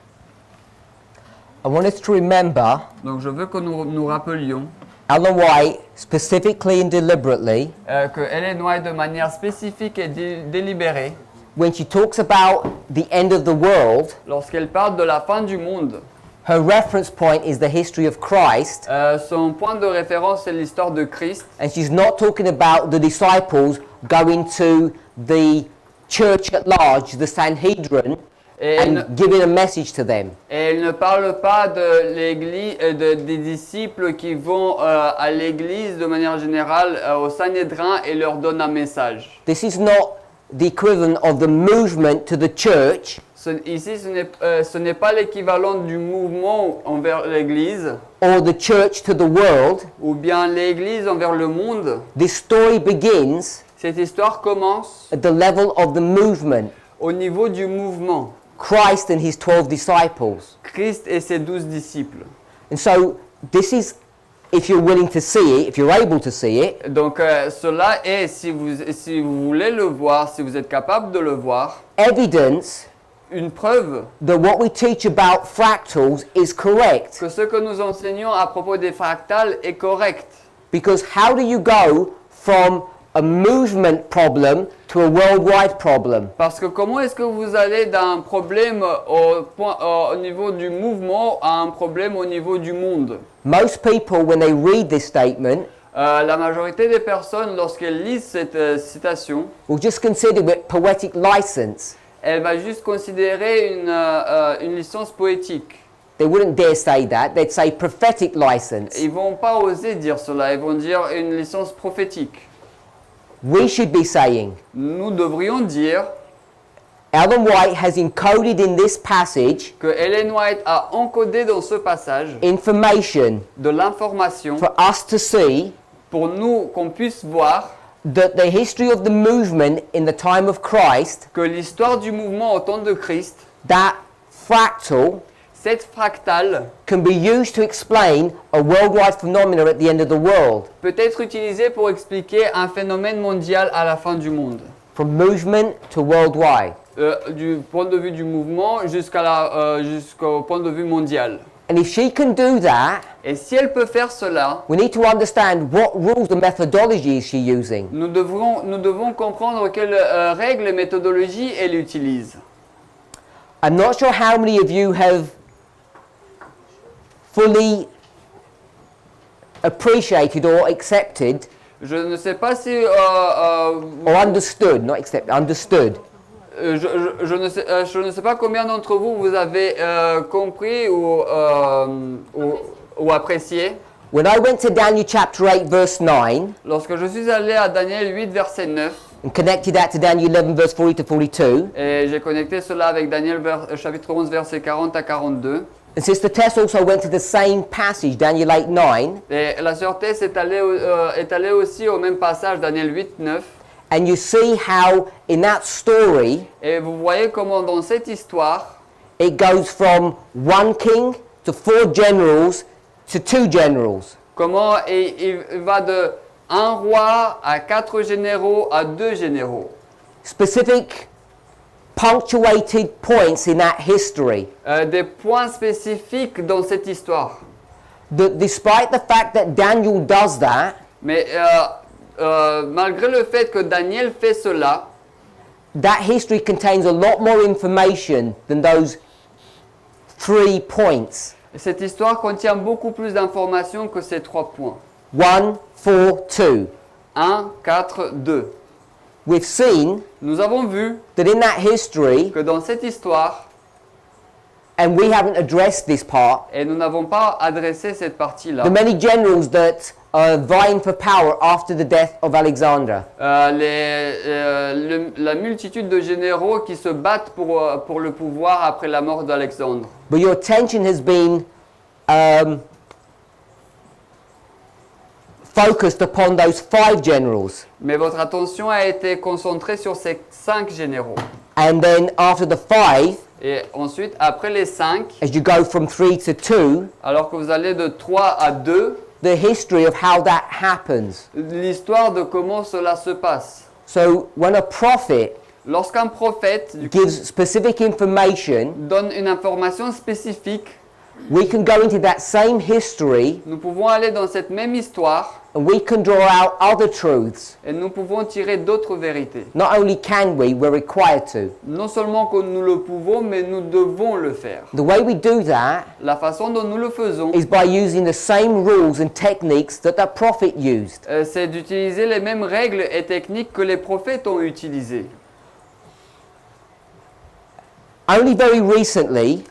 I want us to remember Donc je veux que nous rappelions Ellen White, specifically and deliberately, que Ellen White, de manière spécifique et délibérée, when she talks about the end of the world, lorsqu'elle parle de la fin du monde, her reference point is the history of Christ, son point de référence c'est l'histoire de Christ. and she's not talking about the disciples going to the church at large, the Sanhedrin, Et and giving a message to them. elle ne parle pas de l'église, des disciples qui vont à l'église de manière générale au Sanhédrin et leur donnent un message. This is not the equivalent of the movement to the church, Ici, ce n'est pas l'équivalent du mouvement envers l'église or the church to the world. ou bien l'église envers le monde. This story begins Cette histoire commence at the level of the movement. au niveau du mouvement. Christ and his 12 disciples. Christ et ses 12 disciples. And so this is, if you're willing to see it, if you're able to see it, Donc cela est, si vous voulez le voir, si vous êtes capable de le voir, evidence une preuve that what we teach about fractals is correct. que ce que nous enseignons à propos des fractales est correct. Because how do you go from a movement problem to a worldwide problem? Parce que comment est-ce que vous allez d'un problème au niveau du mouvement à un problème au niveau du monde? Most people, when they read this statement, La majorité des personnes, lorsqu'elles lisent cette citation, will just consider it poetic license. elle va juste considérer une licence poétique. They wouldn't dare say that. They'd say prophetic license. Ils vont pas oser dire cela, ils vont dire une licence prophétique. We should be saying, Nous devrions dire Ellen White has encoded in this passage que Ellen White a encodé dans ce passage information de l'information for us to see pour nous qu'on puisse voir that the history of the movement in the time of Christ, que l'histoire du mouvement au temps de Christ, that fractal, cette fractale, can be used to explain a worldwide phenomenon at the end of the world. peut être utilisée pour expliquer un phénomène mondial à la fin du monde. From movement to worldwide. Du point de vue du mouvement jusqu'au point de vue mondial. And if she can do that, Et si elle peut faire cela, we need to understand what rules and methodology is she using. nous devons comprendre quelles règles et méthodologies elle utilise. I'm not sure how many of you have fully appreciated or accepted Je ne sais pas si or understood, not accepted, understood. Je ne sais pas combien d'entre vous vous avez compris ou apprécié. When I went to Daniel chapter 8 verse 9 Lorsque je suis allé à Daniel 8 verset 9 and connected that to Daniel 11 verse 40 to 42, et j'ai connecté cela avec Daniel chapitre 11 verset 40 à 42. and Sister Tess also went to the same passage, Daniel 8 9, Et la sœur Tess est allée aussi au même passage, Daniel 8, 9. and you see how in that story Et vous voyez comment dans cette histoire, it goes from one king to 4 generals to 2 generals. comment il va de un roi à 4 généraux à 2 généraux. Specific punctuated points in that history. Des points spécifiques dans cette histoire. That despite the fact that Daniel does that, Mais malgré le fait que Daniel fait cela, that history contains a lot more information than those 3 points. cette histoire contient beaucoup plus d'informations que ces 3 points. 1, 4, 2. 1, 4, 2. We've seen Nous avons vu that in that history, que dans cette histoire, and we haven't addressed this part, et nous n'avons pas adressé cette partie-là, the many generals that are vying for power after the death of Alexander. la multitude de généraux qui se battent pour le pouvoir après la mort d'Alexandre. But your attention has been focused upon those 5 generals. Mais votre attention a été concentrée sur ces 5 généraux. And then after the 5, Et ensuite, après les 5, as you go from 3 to 2, alors que vous allez de 3 à 2, the history of how that happens. l'histoire de comment cela se passe. So when a prophet Lorsqu'un prophète gives specific information, donne une information spécifique, we can go into that same history nous pouvons aller dans cette même histoire and we can draw out other truths. et nous pouvons tirer d'autres vérités. Not only can we, we're required to. Non seulement que nous le pouvons, mais nous devons le faire. The way we do that La façon dont nous le faisons, is by using the same rules and techniques that the prophet used. c'est d'utiliser les mêmes règles et techniques que les prophètes ont utilisées. Only very recently,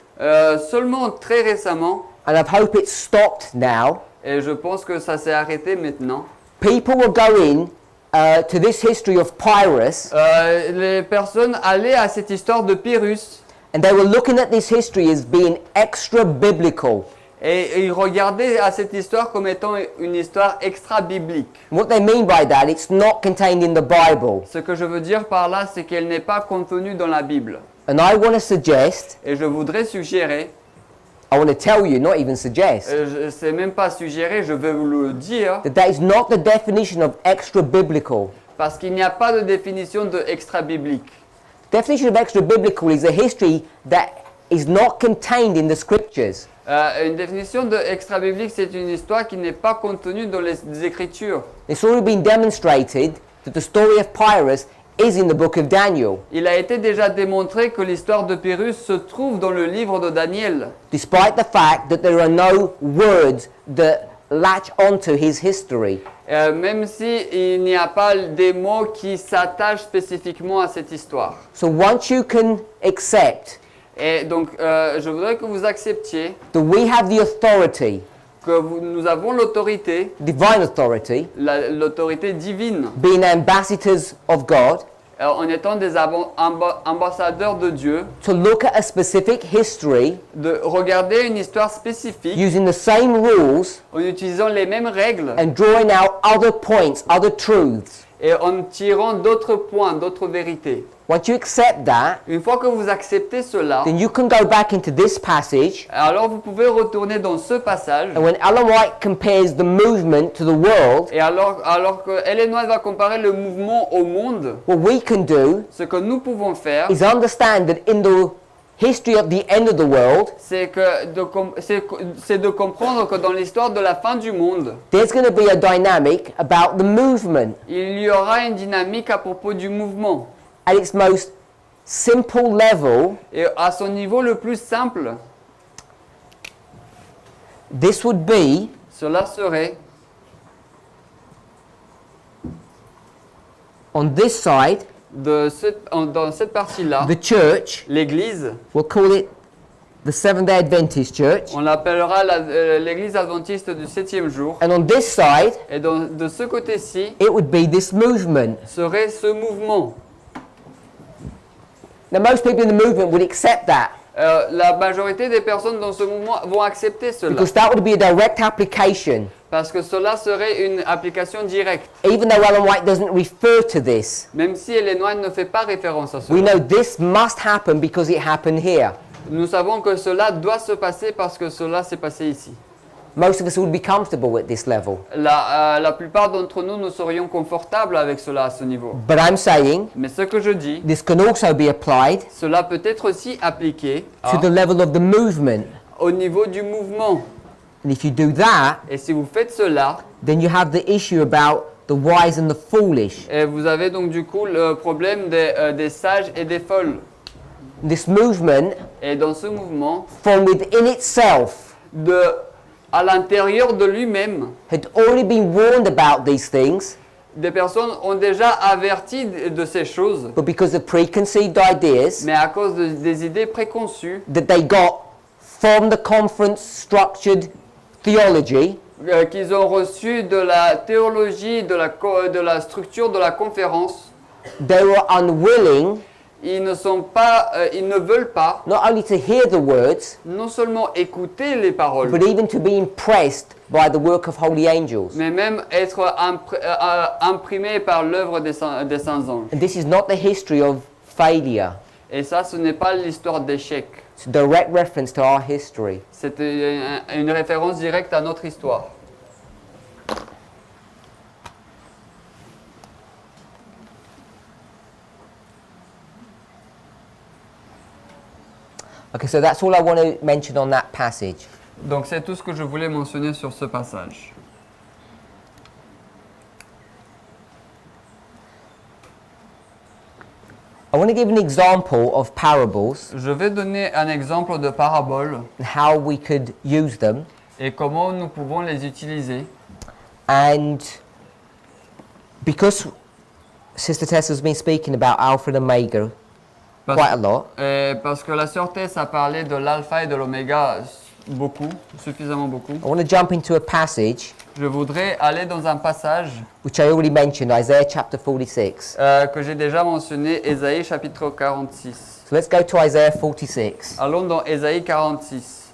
Seulement très récemment, and I hope it's stopped now, et je pense que ça s'est arrêté maintenant, people were going to this history of Pyrrhus, les personnes allaient à cette histoire de Pyrrhus and they were looking at this history as being extra biblical. et ils regardaient à cette histoire comme étant une histoire extra-biblique. What they mean by that, it's not contained in the Bible. Ce que je veux dire par là, c'est qu'elle n'est pas contenue dans la Bible. And I want to suggest, Et je voudrais suggérer, I want to tell you, not even suggest, c'est même pas suggérer, je vais vous le dire, that is not the definition of extra biblical. parce qu'il n'y a pas de définition de extra-biblique. Definition of extra biblical is a history that is not contained in the scriptures. Une définition de extra-biblique, c'est une histoire qui n'est pas contenue dans les Écritures. It's already been demonstrated that the story of Pyrrhus is in the book of Daniel, Il a été déjà démontré que l'histoire de Pyrrhus se trouve dans le livre de Daniel, despite the fact that there are no words that latch onto his history. même si il n'y a pas des mots qui s'attachent spécifiquement à cette histoire. So once you can accept Et donc, je voudrais que vous acceptiez that we have the authority, que nous avons l'autorité, divine authority, l'autorité divine, being ambassadors of God, en étant des ambassadeurs de Dieu, to look at a specific history de regarder une histoire spécifique using the same rules en utilisant les mêmes règles and drawing out other points, other truths. et en tirant d'autres points, d'autres vérités. Once you accept that, Une fois que vous acceptez cela, then you can go back into this passage, alors vous pouvez retourner dans ce passage. and when Ellen White compares the movement to the world, Et alors que Ellen White va comparer le mouvement au monde, what we can do ce que nous pouvons faire, is understand that in the history of the end of the world, c'est de comprendre que dans l'histoire de la fin du monde, there's going to be a dynamic about the movement. il y aura une dynamique à propos du mouvement. At its most simple level, Et à son niveau le plus simple, this would be cela serait, on this side, dans cette partie-là, the church, l'Église, we'll call it the Seventh-day Adventist Church, on l'appellera l'Église adventiste du 7e jour, and on this side, et de ce côté-ci it would be this movement. serait ce mouvement. Now, most people in the movement would accept that La majorité des personnes dans ce mouvement vont accepter cela, because that would be a direct application. parce que cela serait une application directe. Even though Ellen White doesn't refer to this, Même si Ellen White ne fait pas référence à we cela. know this must happen because it happened here. Nous savons que cela doit se passer parce que cela s'est passé ici. Most of us would be comfortable at this level. La plupart d'entre nous, nous serions confortables avec cela à ce niveau. But I'm saying Mais ce que je dis, this can also be applied cela peut être aussi appliqué to the level of the movement. au niveau du mouvement. And if you do that, Et si vous faites cela, then you have the issue about the wise and the foolish. et vous avez donc du coup le problème des sages et des folles. This movement, Et dans ce mouvement, from within itself, à l'intérieur de lui-même, had already been warned about these things, des personnes ont déjà averti de ces choses, but because of preconceived ideas mais à cause des idées préconçues that they got from the conference structured theology, qu'ils ont reçues de la théologie, de la structure de la conférence, they were unwilling ils ne veulent pas not only to hear the words, non seulement écouter les paroles, but even to be impressed by the work of holy angels. mais même être imprimés par l'œuvre des saints anges. And this is not the history of failure. Et ça, ce n'est pas l'histoire d'échec. It's a direct reference to our history. C'est une référence directe à notre histoire. Okay, so that's all I want to mention on that passage. Donc c'est tout ce que je voulais mentionner sur ce passage. I want to give an example of parables Je vais donner un exemple de parabole and how we could use them. et comment nous pouvons les utiliser. And because Sister Tess has been speaking about Alpha and Omega Parce, quite a lot, parce que la sœur Tess a parlé de l'alpha et de l'oméga beaucoup, suffisamment beaucoup. I want to jump into a passage Je voudrais aller dans un passage which I already mentioned, Isaiah chapter 46. que j'ai déjà mentionné, Ésaïe chapitre 46. So let's go to Isaiah 46. Allons dans Ésaïe 46.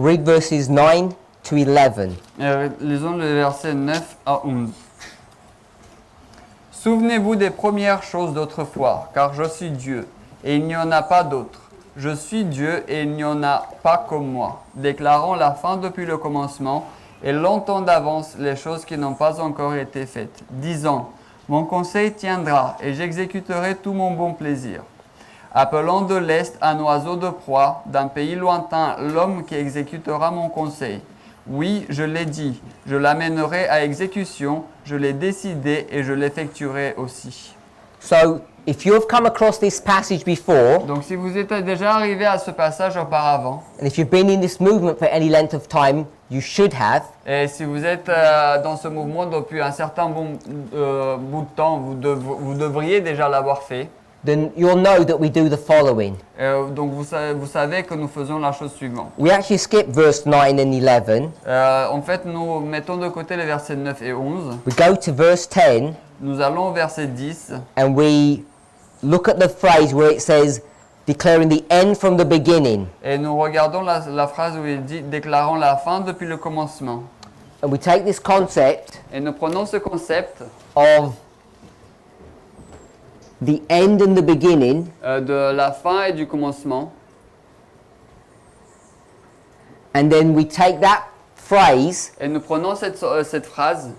Read verses 9 to 11. Lisons le verset 9 à 11. Souvenez-vous des premières choses d'autrefois, car je suis Dieu, et il n'y en a pas d'autre. Je suis Dieu, et il n'y en a pas comme moi, déclarant la fin depuis le commencement, et longtemps d'avance les choses qui n'ont pas encore été faites, disant, mon conseil tiendra, et j'exécuterai tout mon bon plaisir. Appelant de l'Est un oiseau de proie, d'un pays lointain l'homme qui exécutera mon conseil. Oui, je l'ai dit, je l'amènerai à exécution, je l'ai décidé et je l'effectuerai aussi. So, if you have come across this passage before, Donc si vous êtes déjà arrivé à ce passage auparavant, and if you've been in this movement for any length of time, you should have, et si vous êtes dans ce mouvement depuis un certain bout de temps, vous devriez déjà l'avoir fait. then you'll know that we do the following. Donc vous savez que nous faisons la chose suivante. We actually skip verse 9 and 11. En fait, nous mettons de côté les versets 9 et 11. We go to verse 10 Nous allons au verset 10 and we look at the phrase where it says, declaring the end from the beginning. et nous regardons la phrase où il dit « déclarant la fin depuis le commencement ». And we take this concept Et nous prenons ce concept of the end and the beginning, de la fin et du commencement, and then we take that phrase, et nous prenons cette phrase,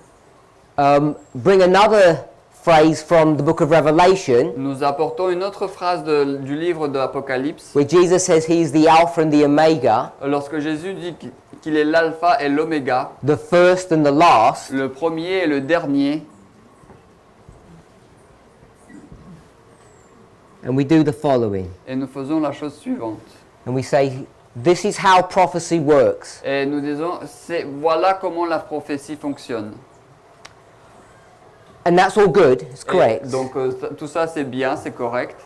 bring another phrase from the book of Revelation, nous apportons une autre phrase du livre de l'Apocalypse, where Jesus says he is the Alpha and the Omega, lorsque Jésus dit qu'il est l'alpha et l'oméga, the first and the last, le premier et le dernier, and we do the following. et nous faisons la chose suivante. And we say, this is how prophecy works. Et nous disons, voilà comment la prophétie fonctionne. And that's all good, it's Et correct. donc tout ça c'est bien, c'est correct.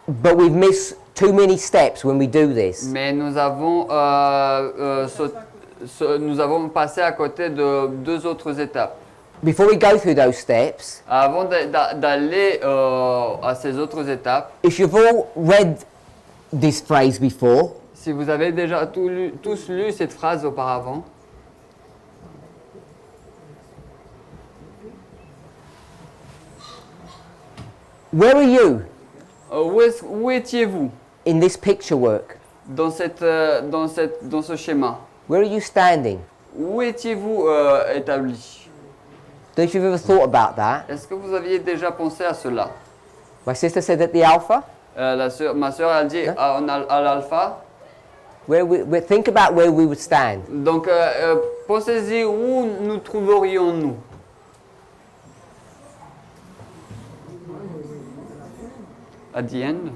But we've missed too many steps when we do this. Mais nous avons passé à côté de deux autres étapes. Before we go through those steps, Avant d'aller à ces autres étapes, if you've all read this phrase before, si vous avez déjà tous lu cette phrase auparavant, where are you où étiez-vous in this picture work? dans ce schéma? Where are you standing? Où étiez-vous établi? Don't you ever thought about that? Est-ce que vous aviez déjà pensé à cela? My sister said at the Alpha. Ma sœur a dit à l'alpha. Think about where we would stand. Donc, pensez-y où nous trouverions-nous? At the end.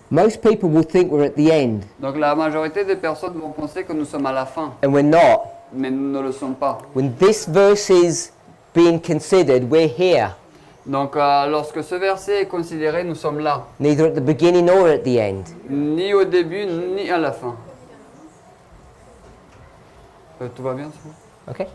Most people will think we're at the end, Donc, la majorité des personnes vont penser que nous sommes à la fin, and we're not. mais nous ne le sommes pas. When this verse is being considered, we're here, Donc, lorsque ce verset est considéré, nous sommes là, neither at the beginning or at the end. ni au début, ni à la fin. Tout va bien, c'est bon? Okay?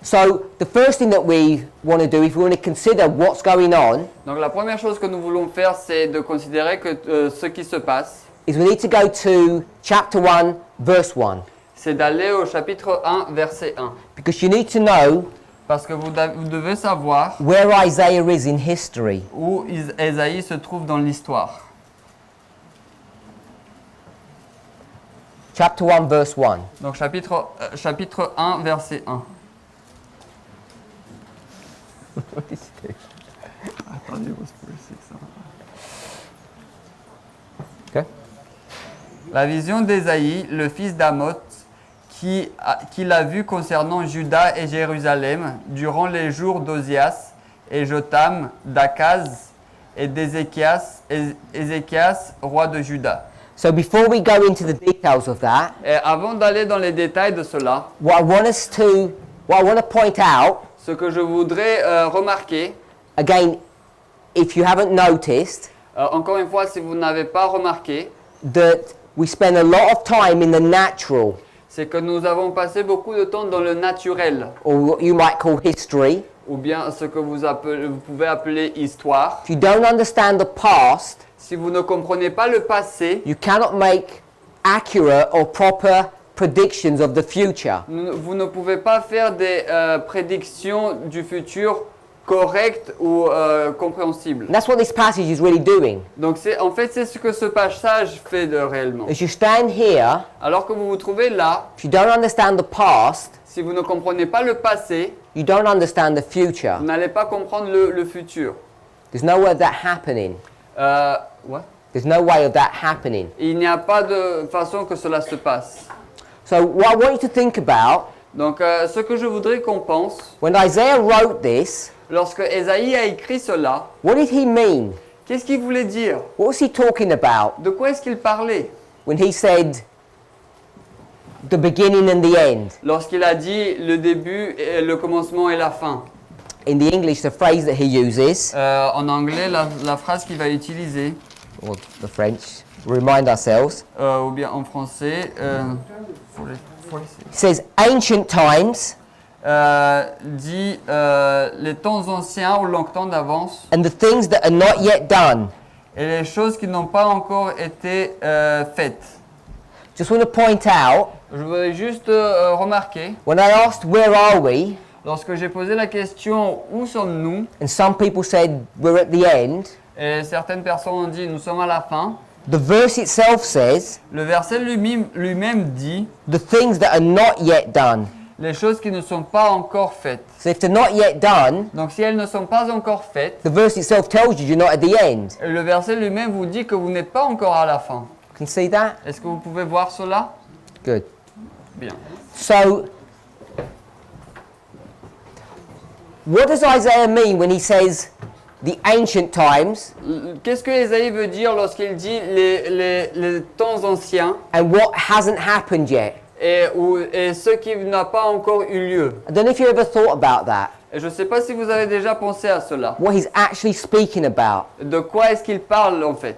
So, the first thing that we want to do, if we want to consider what's going on, Donc, la première chose que nous voulons faire, c'est de considérer que ce qui se passe, is we need to go to chapter 1, verse 1. c'est d'aller au chapitre 1, verset 1. Because you need to know Parce que vous devez savoir where Isaiah is in history. où Ésaïe se trouve dans l'histoire. Chapter 1, verse 1. Donc chapitre 1, verset 1. Okay. La vision d'Ésaïe, le fils d'Amoth, qu'il a vu concernant Juda et Jérusalem durant les jours d'Osias et Jotham, d'Akaz et d'Ézéchias, roi de Juda. So before we go into the details of that, Et avant d'aller dans les détails de cela, what I want to point out, ce que je voudrais remarquer, again, if you haven't noticed, encore une fois, si vous n'avez pas remarqué, that we spend a lot of time in the natural, c'est que nous avons passé beaucoup de temps dans le naturel, or what you might call history. ou bien ce que vous pouvez appeler histoire. If you don't understand the past, Si vous ne comprenez pas le passé, you cannot make accurate or proper predictions of the future. vous ne pouvez pas faire des prédictions du futur correctes ou compréhensibles. And that's what this passage is really doing. Donc en fait, c'est ce que ce passage fait réellement. As you stand here, Alors que vous vous trouvez là, if you don't understand the past, si vous ne comprenez pas le passé, you don't understand the future. vous n'allez pas comprendre le futur. There's no way of that happening. What? There's no way of that happening. Il n'y a pas de façon que cela se passe. So what I want you to think about, Donc ce que je voudrais qu'on pense, when Isaiah wrote this, lorsque Ésaïe a écrit cela, what did he mean? qu'est-ce qu'il voulait dire? What was he talking about De quoi est-ce qu'il parlait? when he said the beginning and the end? Lorsqu'il a dit le début, et le commencement et la fin. In the English, the phrase that he uses, En anglais, la phrase qu'il va utiliser, or the French, remind ourselves, ou bien en français, he says ancient times dit les temps anciens ou le temps d'avance and the things that are not yet done. et les choses qui n'ont pas encore été faites. Just want to point out, Je voudrais juste remarquer, when I asked where are we, lorsque j'ai posé la question où sommes-nous, and some people said we're at the end, et certaines personnes ont dit nous sommes à la fin, the verse itself says le verset lui-même dit the things that are not yet done. les choses qui ne sont pas encore faites. So if they're not yet done, Donc si elles ne sont pas encore faites, the verse itself tells you you're not at the end. le verset lui-même vous dit que vous n'êtes pas encore à la fin. Can you see that? Est-ce que vous pouvez voir cela? Good. Bien. So, what does Isaiah mean when he says the ancient times Qu'est-ce que Ésaïe veut dire lorsqu'il dit les temps anciens and what hasn't happened yet? et ce qui n'a pas encore eu lieu? I don't know if you ever thought about that. Et je ne sais pas si vous avez déjà pensé à cela. What he's actually speaking about. De quoi est-ce qu'il parle en fait?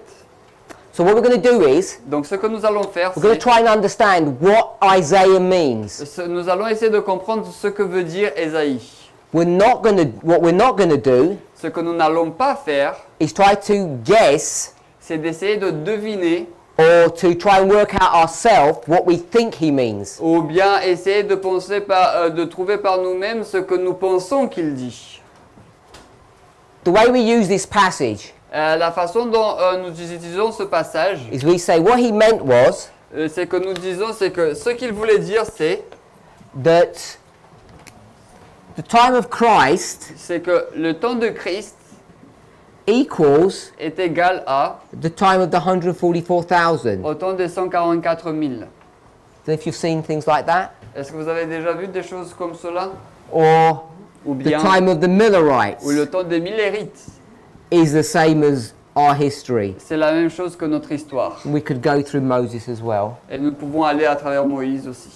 So what we're going to do is Donc ce que nous allons faire, we're going to try and understand what Isaiah means. nous allons essayer de comprendre ce que veut dire Ésaïe. What we're not going to do Ce que nous n'allons pas faire, is try to guess c'est d'essayer de deviner or to try and work out ourselves what we think he means. ou bien essayer de penser de trouver par nous-mêmes ce que nous pensons qu'il dit. The way we use this passage La façon dont nous utilisons ce passage, is we say what he meant was c'est que nous disons, c'est que ce qu'il voulait dire, c'est that the time of Christ que le temps de Christ equals est égal à the time of the 144,000. au temps des 144 000. So if you've seen things like that, Est-ce que vous avez déjà vu des choses comme cela? or Ou the bien time of the Millerites ou le temps des Millérites? is the same as our history. C'est la même chose que notre histoire. We could go through Moses as well. Et nous pouvons aller à travers Moïse aussi.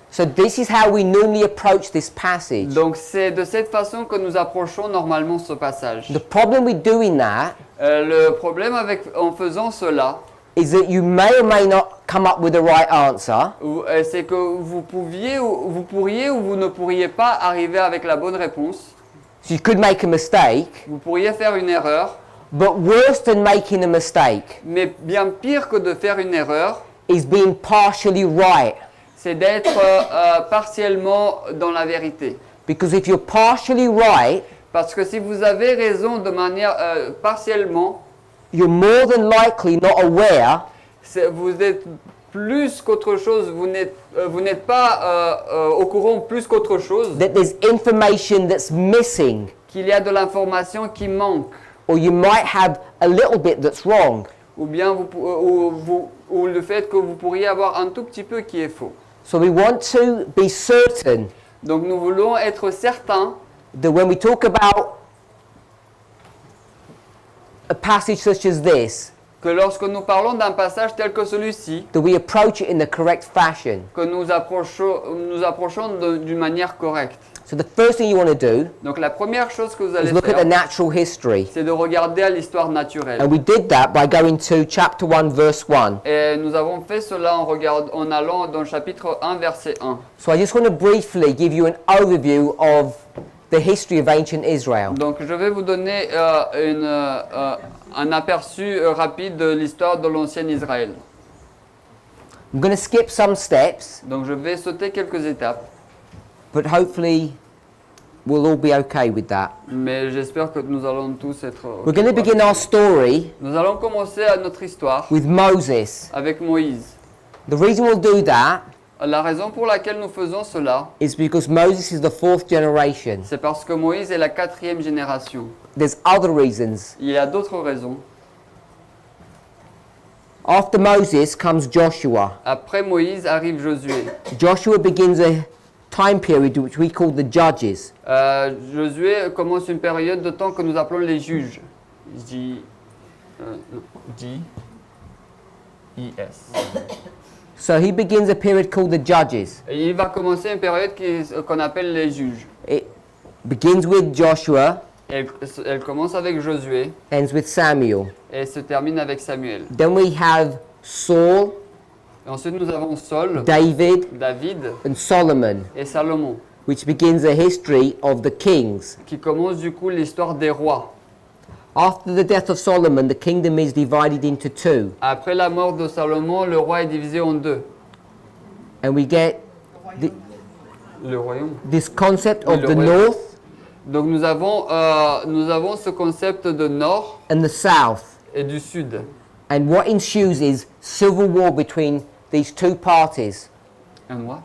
So this is how we normally approach this passage. Donc c'est de cette façon que nous approchons normalement ce passage. The problem with doing that Le problème en faisant cela, is that you may or may not come up with the right answer, c'est que vous pourriez ou vous ne pourriez pas arriver avec la bonne réponse. so you could make a mistake, Vous pourriez faire une erreur, but worse than making a mistake mais bien pire que de faire une erreur, is being partially right. c'est d'être partiellement dans la vérité. Because if you're partially right, Parce que si vous avez raison de manière partiellement, you're more than likely not aware vous êtes plus qu'autre chose, vous n'êtes pas au courant plus qu'autre chose, that there's information that's missing, qu'il y a de l'information qui manque, or you might have a little bit that's wrong. ou bien ou le fait que vous pourriez avoir un tout petit peu qui est faux. So we want to be certain Donc nous voulons être certains that when we talk about a passage such as this, que lorsque nous parlons d'un passage tel que celui-ci, that we approach it in the correct fashion. que nous approchons d'une manière correcte. So the first thing you want to do Donc la première chose que vous is allez look at the faire, natural history. c'est de regarder à l'histoire naturelle. And we did that by going to chapter 1, verse 1. Et nous avons fait cela en allant dans le chapitre 1, verset 1. So I just want to briefly give you an overview of the history of ancient Israel. Donc je vais vous donner un aperçu rapide de l'histoire de l'ancien Israël. I'm going to skip some steps, Donc je vais sauter quelques étapes, but hopefully we'll all be okay with that. mais j'espère que nous allons tous être... We're going to begin our story Nous allons commencer à notre histoire with Moses. avec Moïse. The reason we'll do that La raison pour laquelle nous faisons cela, is because Moses is the fourth generation. c'est parce que Moïse est la 4e génération. There's other reasons. Il y a d'autres raisons. After Moses comes Joshua. Après Moïse arrive Josué. Joshua begins a time period which we call the Judges. Josué commence une période de temps que nous appelons les juges. J-I-S. So he begins a period called the Judges. Et il va commencer une période qu'on appelle les juges. It begins with Joshua, Elle commence avec Josué ends with Samuel. et se termine avec Samuel. Then we have Saul, Et ensuite nous avons Saul, David, David and Solomon, et Salomon, which begins a history of the kings. qui commence du coup l'histoire des rois. After the death of Solomon, the kingdom is divided into two, Après la mort de Salomon, le roi est divisé en deux. and we get Le royaume. this concept Oui, of le the royaume. north Donc nous avons ce concept de nord and the south. et du sud. And what ensues is civil war between these two parties. Un what?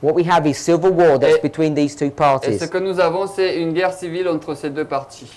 What we have is civil war that's Et- between these two Et ce parties. que nous avons, c'est une guerre civile entre ces deux parties.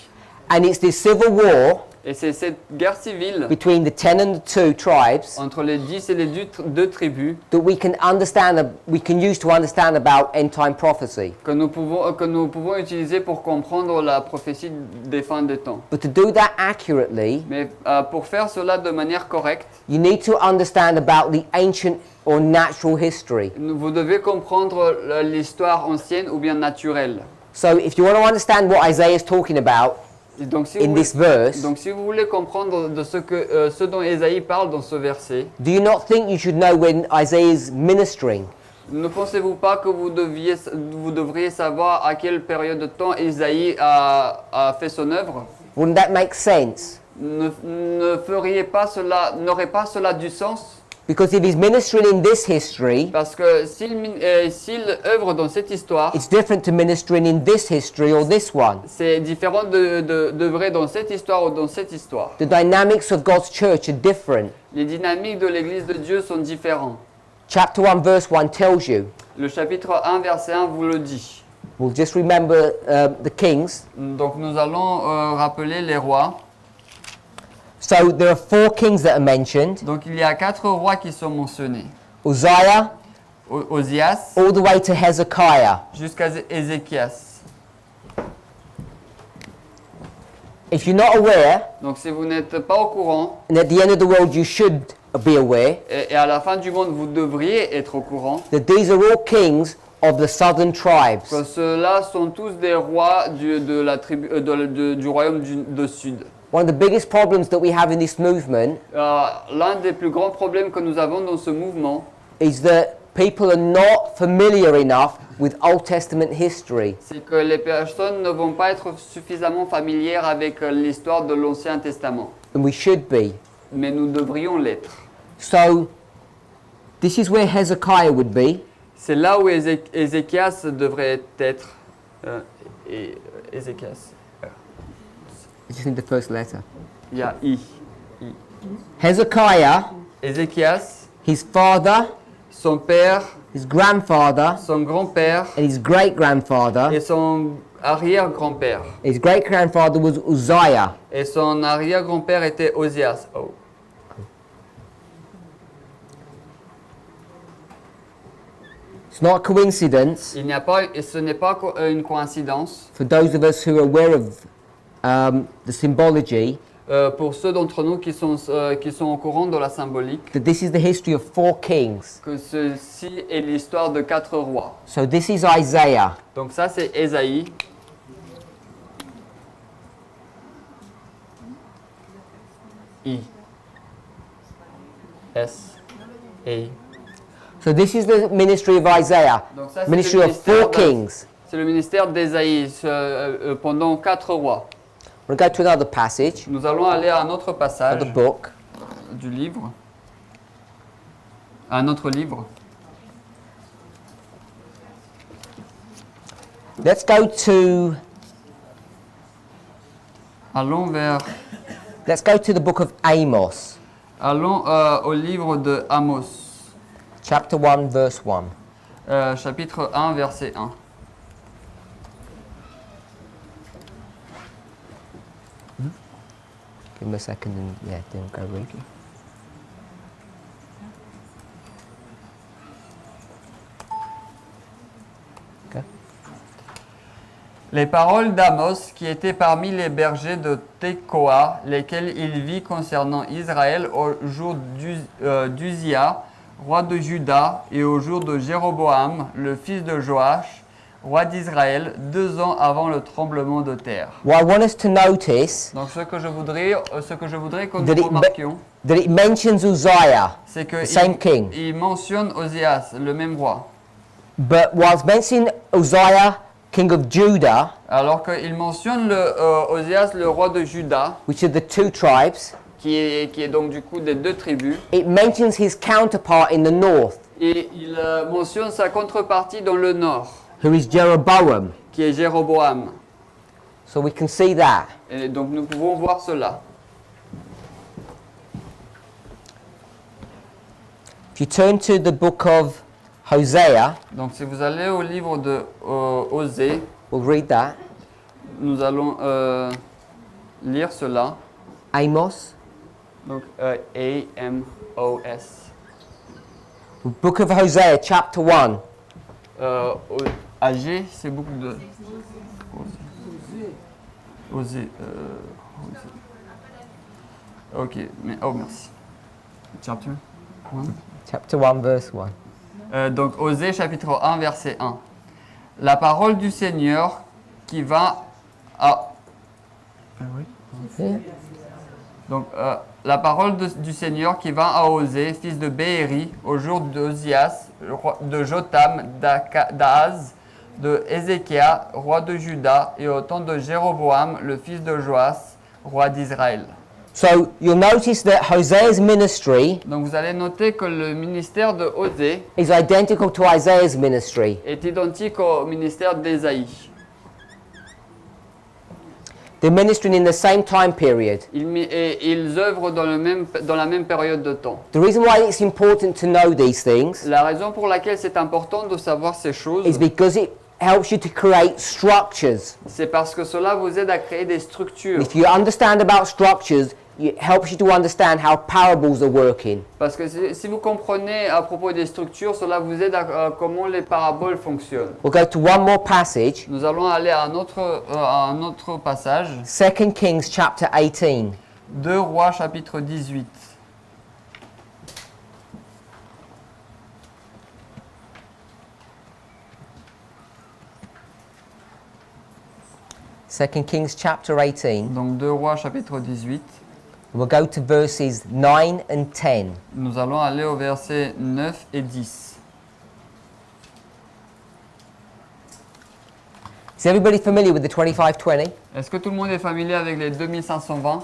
And it's this civil war Et c'est cette guerre civile between the 10 and the 2 tribes entre les 10 et les deux tribus that we can use to understand about end time prophecy. que nous pouvons utiliser pour comprendre la prophétie des fins des temps. But to do that accurately, Mais pour faire cela de manière correcte, you need to understand about the ancient or natural history. vous devez comprendre l'histoire ancienne ou bien naturelle. So if you want to understand what Isaiah is talking about Et donc, si in vous, this verse, donc si vous voulez comprendre de ce dont Ésaïe parle dans ce verset, do you not think you should know when Isaiah is ministering? ne pensez-vous pas que vous devriez savoir à quelle période de temps Ésaïe a fait son œuvre? Wouldn't that make sense? N'aurait pas cela du sens? Because if he's ministering in this history, Parce que s'il œuvre dans cette histoire, it's different to ministering in this history or this one. c'est différent d'œuvrer dans cette histoire ou dans cette histoire. The dynamics of God's church are different. Les dynamiques de l'Église de Dieu sont différentes. Chapter 1 verse 1 tells you. Le chapitre 1, verset 1 vous le dit. We'll just remember the kings. Donc nous allons rappeler les rois. So there are 4 kings that are mentioned. Donc il y a 4 rois qui sont mentionnés. Uzziah Osias all the way to Hezekiah. jusqu'à Ézéchias. If you're not aware, Donc si vous n'êtes pas au courant, and at the end of the world you should be aware, et à la fin du monde vous devriez être au courant, that these are all kings of the southern tribes. que ceux-là sont tous des rois du royaume du Sud. One of the biggest problems that we have in this movement L'un des plus grands problèmes que nous avons dans ce mouvement, is that people are not familiar enough with Old Testament history. c'est que les personnes ne vont pas être suffisamment familières avec l'histoire de l'Ancien Testament. And we should be. Mais nous devrions l'être. So, this is where Hezekiah would be. C'est là où Ézéchias devrait être. Ézéchias. I just need the first letter. Il y a I. Hezekiah, Ézéchias, his father, son père, his grandfather, son grand-père and his great-grandfather. et son arrière-grand-père. His great-grandfather was Uzziah. Et son arrière-grand-père était Osias. Oh. It's not a coincidence Il n'y a pas, et ce n'est pas une coïncidence. for those of us who are aware of the symbology Pour ceux d'entre nous qui sont au courant de la symbolique, that this is the history of 4 kings. que ceci est l'histoire de 4 rois. So this is Isaiah. Donc ça c'est Ésaïe. I. S. A. So this is the ministry of Isaiah, Donc ça, c'est ministry le of 4 ministère kings. C'est le ministère d'Ésaïe pendant 4 rois. We're going to go to another passage Nous allons aller à un autre of passage the book. du livre. À un autre livre. Let's go to the book of Amos, Allons au livre de Amos, chapter 1, verse 1. chapitre 1, verset 1. Give me a second and then go read it. Okay. Les paroles d'Amos qui étaient parmi les bergers de Tekoa, lesquels il vit concernant Israël au jour d'Uzia, roi de Juda, et au jour de Jéroboam, le fils de Joach, roi d'Israël, 2 ans avant le tremblement de terre. What I want us to notice Donc ce que je voudrais que that nous remarquions, that it mentions Uzziah, c'est the same king. qu'il mentionne Osias, le même roi. But whilst mentioning Uzziah, king of Judah, Alors qu'il mentionne Osias, le roi de Juda, which are the 2 tribes, qui est donc du coup des 2 tribus, it mentions his counterpart in the north, et il mentionne sa contrepartie dans le nord, who is Jeroboam. qui est Jéroboam. So we can see that. Et donc nous pouvons voir cela. If you turn to the book of Hosea, Donc si vous allez au livre de Osée, we'll read that. nous allons lire cela. Amos, Donc A-M-O-S. book of Hosea, chapter 1. AG, c'est beaucoup de... Osée. Ok, mais oh merci. Chapter 1. Chapter 1, verse 1. Donc Osée chapitre 1 verset 1. La parole du Seigneur qui va à... Yeah. Donc la parole du Seigneur qui va à Osée, fils de Béhéri, au jour d'Osias, de Jotam, d'Ahaz, de Ézéchias, roi de Juda, et au temps de Jéroboam, le fils de Joas, roi d'Israël. So you'll notice that Hosea's ministry Donc vous allez noter que le ministère de Osée is identical to Isaiah's ministry. est identique au ministère d'Ésaïe. They're ministering in the same time period. Ils œuvrent dans la même période de temps. The reason why it's important to know these things La raison pour laquelle c'est important de savoir ces choses, is because it helps you to create structures. c'est parce que cela vous aide à créer des structures. If you understand about structures, it helps you to understand how parables are working. Parce que si vous comprenez à propos des structures, cela vous aide à comment les paraboles fonctionnent. We'll go to one more passage, Nous allons aller à un autre passage, 2 Kings chapter 18. 2 Rois chapitre 18. Second Kings chapter 18. Donc 2 Rois chapitre 18. We'll go to verses 9 and 10. Nous allons aller au verset 9 et 10. Is everybody familiar with the 25-20? Est-ce que tout le monde est familier avec les 2520?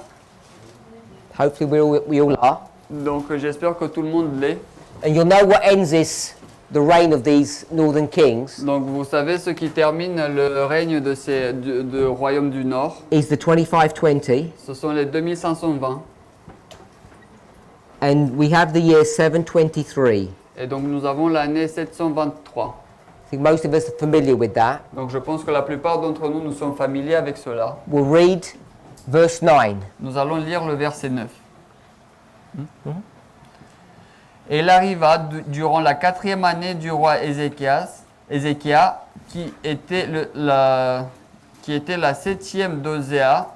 Hopefully we all are. Donc j'espère que tout le monde l'est. And you'll know what ends this the reign of these northern kings Donc vous savez ce qui termine le règne de ces de royaumes du Nord, is the 2520, ce sont les 2520. and we have the year 723. Et donc nous avons l'année 723. I think most of us are familiar with that. Donc je pense que la plupart d'entre nous, nous sommes familiers avec cela. We'll read verse 9. Nous allons lire le verset 9. Et il arriva durant la 4e année du roi Ézéchias, qui était la 7e d'Oséa,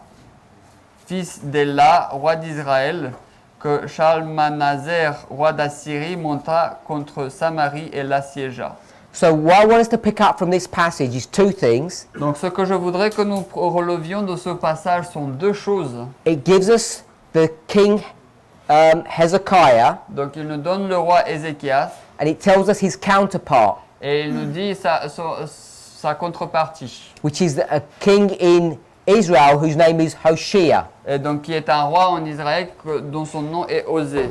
fils d'Éla, roi d'Israël, que Shalmaneser, roi d'Assyrie, monta contre Samarie et l'assiégea. So what I want us to pick up from this passage is two things. Donc ce que je voudrais que nous relevions de ce passage sont deux choses. It gives us the king Hezekiah, Donc il nous donne le roi Ézéchias and it tells us his counterpart, et il nous dit sa contrepartie. which is a king in Israel whose name is Hoshea. Et donc qui est un roi en Israël dont son nom est Osée.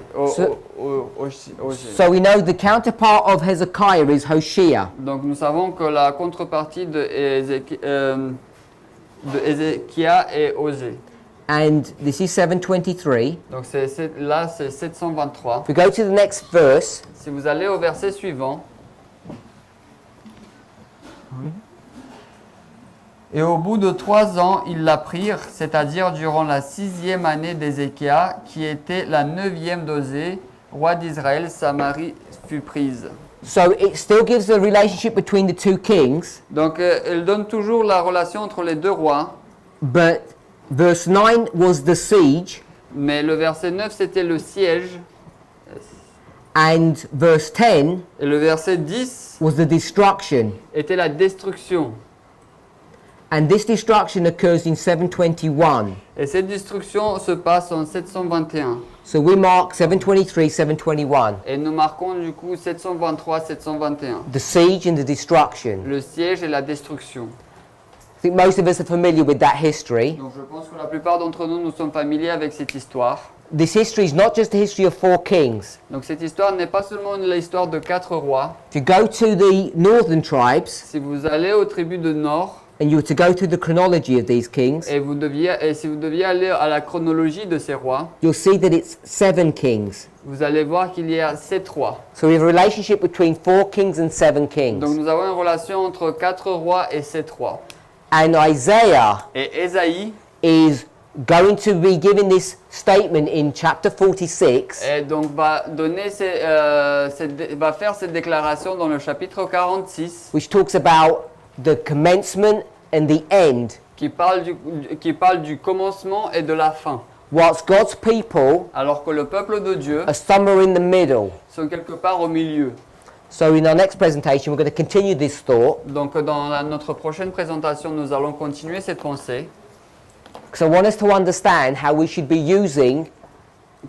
So we know the counterpart of Hezekiah is Hoshea. Donc nous savons que la contrepartie de Ézéchias est Osée. And this is 723. Donc là c'est 723. If we go to the next verse, Si vous allez au verset suivant. Et au bout de 3 ans, ils la prirent, c'est-à-dire durant la 6e année d'Ézéchias, qui était la 9e d'Osée, roi d'Israël, Samarie fut prise. so it still gives the relationship between the two kings, Donc elle donne toujours la relation entre les deux rois, but verse 9 was the siege, mais le verset 9 c'était le siège, and verse 10 et le verset 10 was the destruction. était la destruction. And this destruction occurs in 721. Et cette destruction se passe en 721. So we mark 723, 721. Et nous marquons du coup 723-721. The siege and the destruction. Le siège et la destruction. I think most of us are familiar with that history. Donc je pense que la plupart d'entre nous, nous sommes familiers avec cette histoire. This history is not just the history of 4 kings. Donc cette histoire n'est pas seulement l'histoire de 4 rois. If you go to the northern tribes, Si vous allez aux tribus du Nord, and you were to go through the chronology of these kings, et si vous deviez aller à la chronologie de ces rois, you'll see that it's 7 kings. vous allez voir qu'il y a 7 rois. So we have a relationship between 4 kings and 7 kings. Donc nous avons une relation entre 4 rois et 7 rois. And Isaiah Et Ésaïe is going to be giving this statement in chapter 46, et donc va faire cette déclaration dans le chapitre 46 which talks about the commencement and the end. qui parle du commencement et de la fin. Whilst God's people Alors que le peuple de Dieu are somewhere in the middle. sont quelque part au milieu. So in our next presentation, we're going to continue this thought, Donc dans notre prochaine présentation, nous allons continuer cette pensée. because I want us to understand how we should be using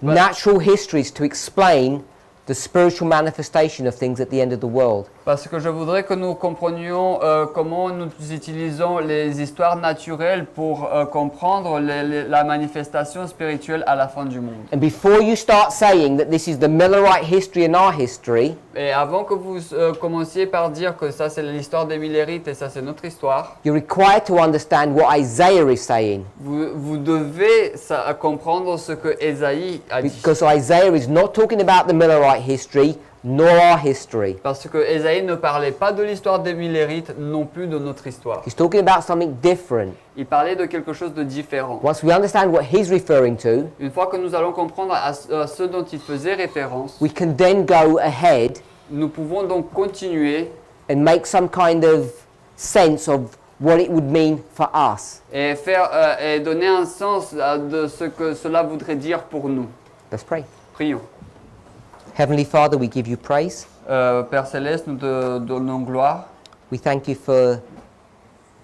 natural histories to explain the spiritual manifestation of things at the end of the world. Parce que je voudrais que nous comprenions comment nous utilisons les histoires naturelles pour comprendre la manifestation spirituelle à la fin du monde. And before you start saying that this is the Millerite history and our history, Et avant que vous commenciez par dire que ça c'est l'histoire des Millérites et ça c'est notre histoire, you're required to understand what Isaiah is saying, vous devez comprendre ce que Ésaïe a dit. because Isaiah is not talking about the Millerite history nor our history. Parce que Ésaïe ne parlait pas de l'histoire des Millérites, non plus de notre histoire. He's talking about something different. Il parlait de quelque chose de différent. Once we understand what he's referring to, Une fois que nous allons comprendre à ce dont il faisait référence, we can then go ahead nous pouvons donc continuer and make some kind of sense of what it would mean for us. et donner un sens de ce que cela voudrait dire pour nous. Let's pray. Prions. Heavenly Father, we give you praise. Père Céleste, nous te donnons gloire. We thank you for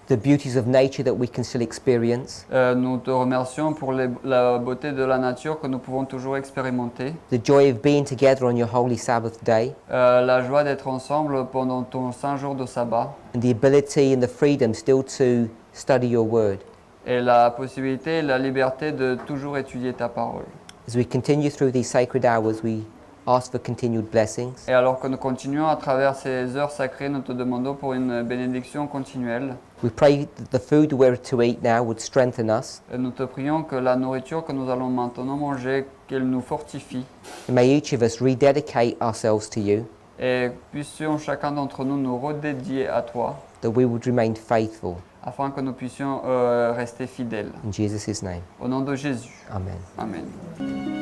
the beauties of nature that we can still experience, Nous te remercions pour la beauté de la nature que nous pouvons toujours expérimenter. the joy of being together on your holy Sabbath day, La joie d'être ensemble pendant ton saint jour de sabbat. and the ability and the freedom still to study your word. Et la possibilité et la liberté de toujours étudier ta parole. As we continue through these sacred hours, we ask for continued blessings. Et alors que nous continuons à travers ces heures sacrées, nous te demandons pour une bénédiction continuelle. We pray that the food we're to eat now would strengthen us. Et nous te prions que la nourriture que nous allons maintenant manger, qu'elle nous fortifie. And may each of us rededicate ourselves to you, Et puissions chacun d'entre nous nous redédier à toi, that we would remain faithful. afin que nous puissions rester fidèles. In Jesus' name, Au nom de Jésus. amen. Amen.